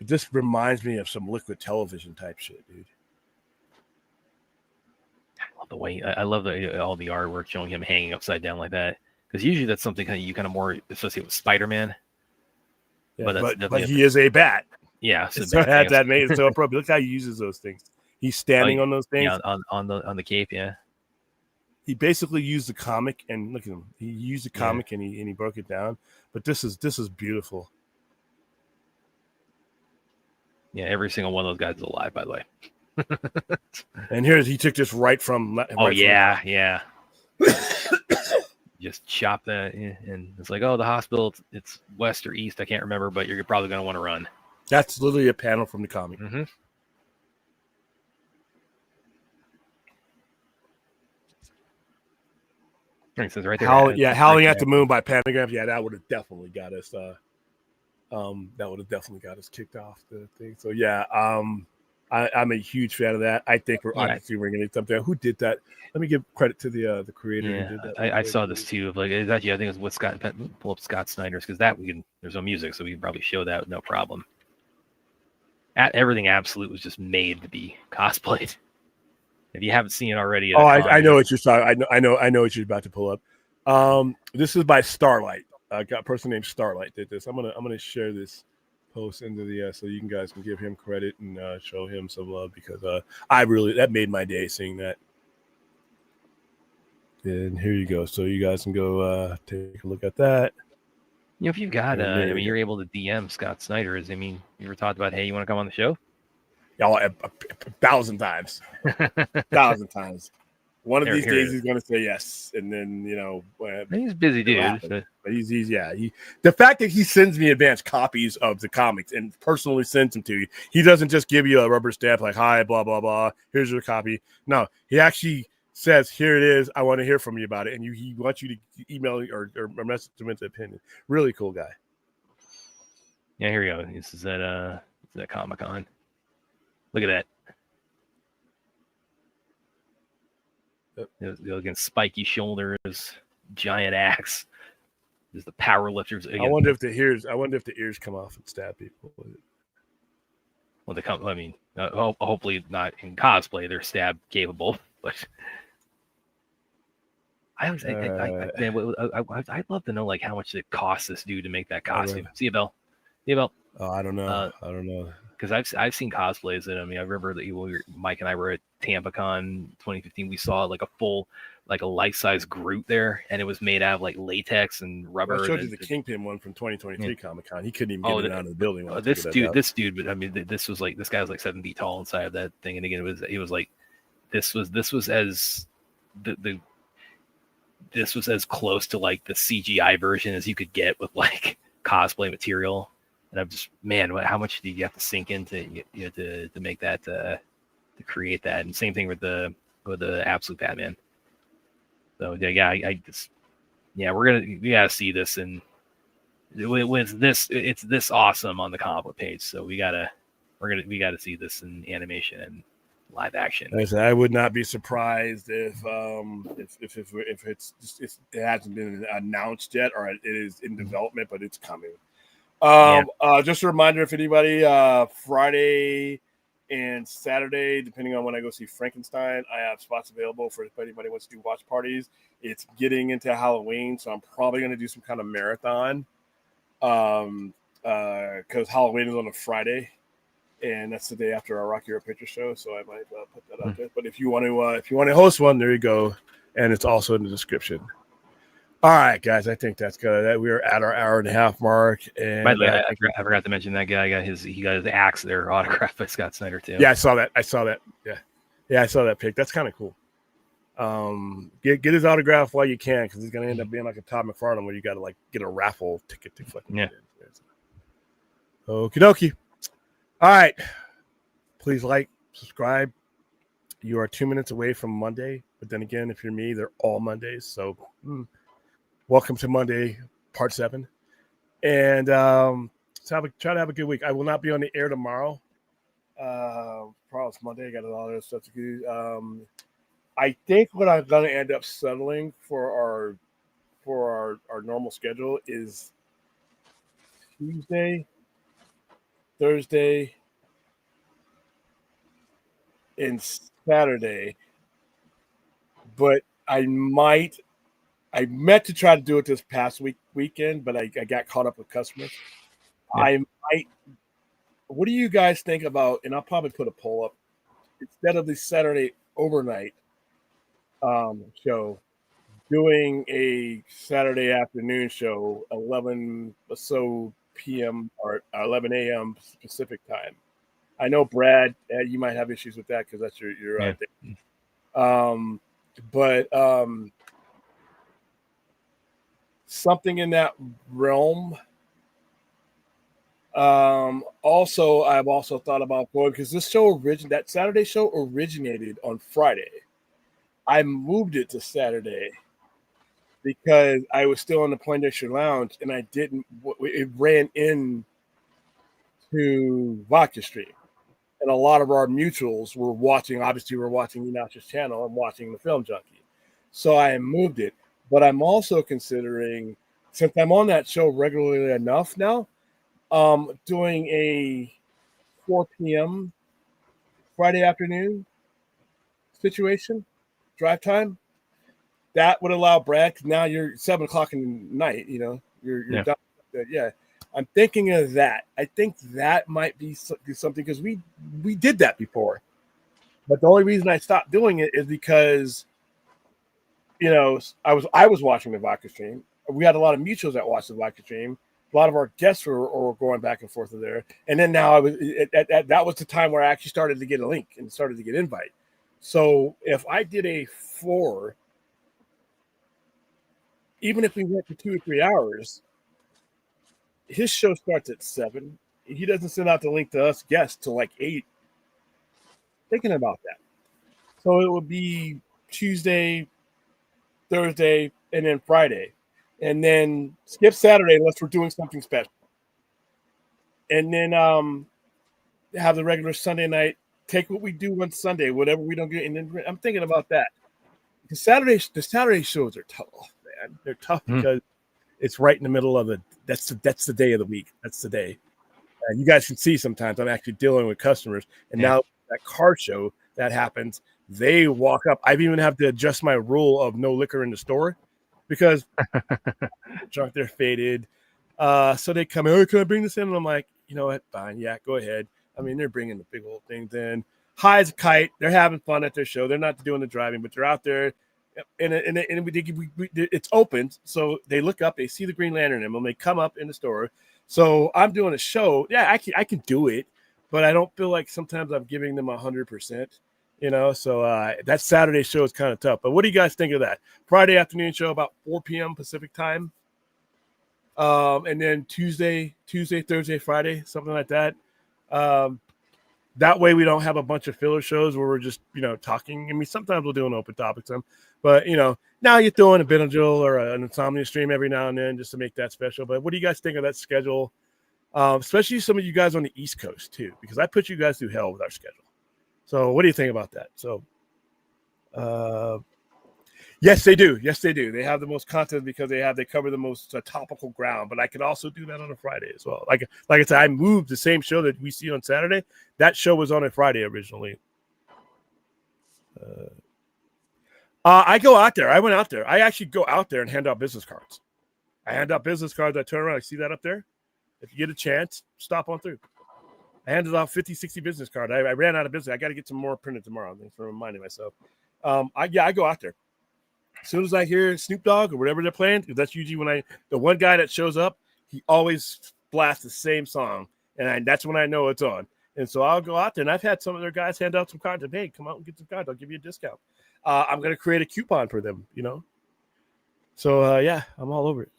This reminds me of some Liquid Television type shit, dude. I love the way all the artwork showing him hanging upside down like that, because usually that's something you kind of more associate with Spider-Man. Yeah, but he is a bat. Yeah, so had that made it so appropriate. Look how he uses those things. He's standing on those things. Yeah, on the cape. Yeah. He basically used the comic, and look at him. He used the comic and he broke it down. But this is beautiful. Yeah, every single one of those guys is alive, by the way. And he took this right from. Yeah. Just chop that, and it's like, the hospital. It's west or east, I can't remember, but you're probably going to want to run. That's literally a panel from the comic. Mm-hmm. It says right there. Howling at the Moon by Pentagram. Yeah, that would have definitely got us. That would have definitely got us kicked off the thing. So yeah, I'm a huge fan of that. I think we're obviously bringing in something. Who did that? Let me give credit to the creator who did that. I saw this too. Like it's actually, I think it was with pull up Scott Snyder's, because there's no music, so we can probably show that no problem. Everything Absolute was just made to be cosplayed. If you haven't seen it already, I know what you're talking. I know what you're about to pull up. This is by Starlight. A person named Starlight did this. I'm gonna share this post into the so you guys can give him credit and show him some love, because that made my day seeing that. And here you go. So you guys can go take a look at that. If you've got, you're able to DM Scott Snyder. You ever talked about, hey, you want to come on the show? Yeah, 1,000 times. 1,000 times. One of Here- these here days it he's going to say yes, and then He's a busy it'll dude. happen. So, But the fact that he sends me advanced copies of the comics and personally sends them to you. He doesn't just give you a rubber stamp like, hi, blah, blah, blah. Here's your copy. No, he actually says, here it is. I want to hear from you about it. And he wants you to email or message him his opinion. Really cool guy. yeah, here we go. This is at Comic-Con. Look at that. Against spiky shoulders, giant axe. There's the power lifters. Again. I wonder if the ears come off and stab people. Well, they come. I mean, hopefully not in cosplay. They're stab capable, but I'd love to know like how much it costs this dude to make that costume. See you, Bill. Oh, I don't know. Because I've seen cosplays that I remember that Mike and I were at TampaCon 2015. We saw like a full like a life-size Groot there, and it was made out of like latex and rubber. Well, I showed you the Kingpin one from 2023 Comic-Con. He couldn't even get it out of the building. This dude, but I mean, this guy was like 7 feet tall inside of that thing, and again, it was like this was as this was as close to like the CGI version as you could get with like cosplay material. And I'm just, man, how much do you have to sink into to make that to create that? And same thing with the Absolute Batman. So we gotta see this, and it's this awesome on the comic book page. So we gotta see this in animation and live action. I would not be surprised if it hasn't been announced yet, or it is in development, but it's coming. Just a reminder, if anybody, Friday and Saturday, depending on when I go see Frankenstein, I have spots available for if anybody wants to do watch parties. It's getting into Halloween, so I'm probably going to do some kind of marathon, because Halloween is on a Friday, and that's the day after our Rocky Horror Picture Show. So I might put that out there. But if you want to host one, there you go, and it's also in the description. All right, guys, I think that's good. We are at our hour-and-a-half mark. And by the way, I forgot to mention that guy got his axe there autographed by Scott Snyder too. Yeah, I saw that. Yeah, I saw that pic. That's kind of cool. Get his autograph while you can, because he's gonna end up being like a Todd McFarlane, where you got to like get a raffle ticket to fucking get in. Okie dokie. All right, please like, subscribe. You are 2 minutes away from Monday, but then again, if you're me, they're all Mondays. So. Welcome to Monday, part 7. And try to have a good week. I will not be on the air tomorrow. Probably it's Monday. I got a lot of stuff to do. I think what I'm going to end up settling for our normal schedule is Tuesday, Thursday, and Saturday. But I meant to try to do it this past weekend, but I got caught up with customers. Yeah. What do you guys think about, and I'll probably put a poll up, instead of the Saturday overnight show, doing a Saturday afternoon show, 11 or so p.m. or 11 a.m. Pacific time. I know, Brad, you might have issues with that because that's your thing. But something in that realm. Also, I've also thought about going, because this show that Saturday show originated on Friday. I moved it to Saturday because I was still in the Poindexter Lounge, and it ran in to Vodka Stream. And a lot of our mutuals were watching, obviously we're watching Inach's channel and watching the Film Junkie. So I moved it. But I'm also considering, since I'm on that show regularly enough now, doing a 4 p.m. Friday afternoon situation, drive time. That would allow Brad, because now you're 7 o'clock in the night, you're done. Yeah. I'm thinking of that. I think that might be something, because we did that before. But the only reason I stopped doing it is because I was watching the Vodka stream. We had a lot of mutuals that watched the Vodka stream. A lot of our guests were going back and forth there. And then now that was the time where I actually started to get a link and started to get invite. So if I did a 4, even if we went for 2 or 3 hours, his show starts at 7. He doesn't send out the link to us guests till like 8. Thinking about that. So it would be Tuesday, Thursday, and then Friday. And then skip Saturday unless we're doing something special. And then have the regular Sunday night. Take what we do on Sunday, whatever we don't get. And then I'm thinking about that. The Saturday shows are tough, man. They're tough because it's right in the middle of that's the day of the week. That's the day. You guys can see sometimes I'm actually dealing with customers. And now that car show that happens, they walk up. I even have to adjust my rule of no liquor in the store because drunk, they're faded. So they come in, oh, can I bring this in? And I'm like, you know what? Fine. Yeah, go ahead. I mean, they're bringing the big old things in. High as a kite. They're having fun at their show. They're not doing the driving, but they're out there. And it's open. So they look up, they see the Green Lantern emblem. They come up in the store. So I'm doing a show. Yeah, I can do it, but I don't feel like sometimes I'm giving them 100%. You know, so that Saturday show is kind of tough. But what do you guys think of that? Friday afternoon show about 4 p.m. Pacific time. And then Tuesday, Thursday, Friday, something like that. That way we don't have a bunch of filler shows where we're just, talking. I mean, sometimes we'll do an open topic some, but now you're throwing a Benadryl or an insomnia stream every now and then just to make that special. But what do you guys think of that schedule? Especially some of you guys on the East Coast too, because I put you guys through hell with our schedule. So what do you think about that? So, yes, they do. Yes, they do. They have the most content because they cover the most topical ground. But I could also do that on a Friday as well. Like I said, I moved the same show that we see on Saturday. That show was on a Friday originally. I go out there. I went out there. I actually go out there and hand out business cards. I hand out business cards. I turn around. I see that up there. If you get a chance, stop on through. I handed out 50, 60 business cards. I ran out of business. I got to get some more printed tomorrow. Thanks for reminding myself. I go out there. As soon as I hear Snoop Dogg or whatever they're playing, because that's usually when the one guy that shows up, he always blasts the same song, and that's when I know it's on. And so I'll go out there, and I've had some of their guys hand out some cards. And, hey, come out and get some cards. I'll give you a discount. I'm going to create a coupon for them, So, yeah, I'm all over it.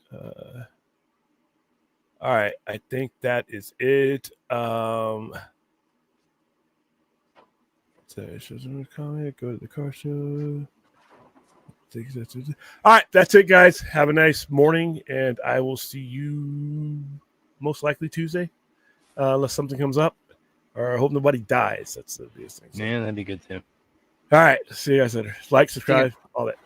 All right, I think that is it. So shows in the comment. Go to the car show. All right, that's it, guys. Have a nice morning, and I will see you most likely Tuesday, unless something comes up, or I hope nobody dies. That's the biggest thing. Yeah, that'd be good too. All right, see you guys later. Like, subscribe, all that.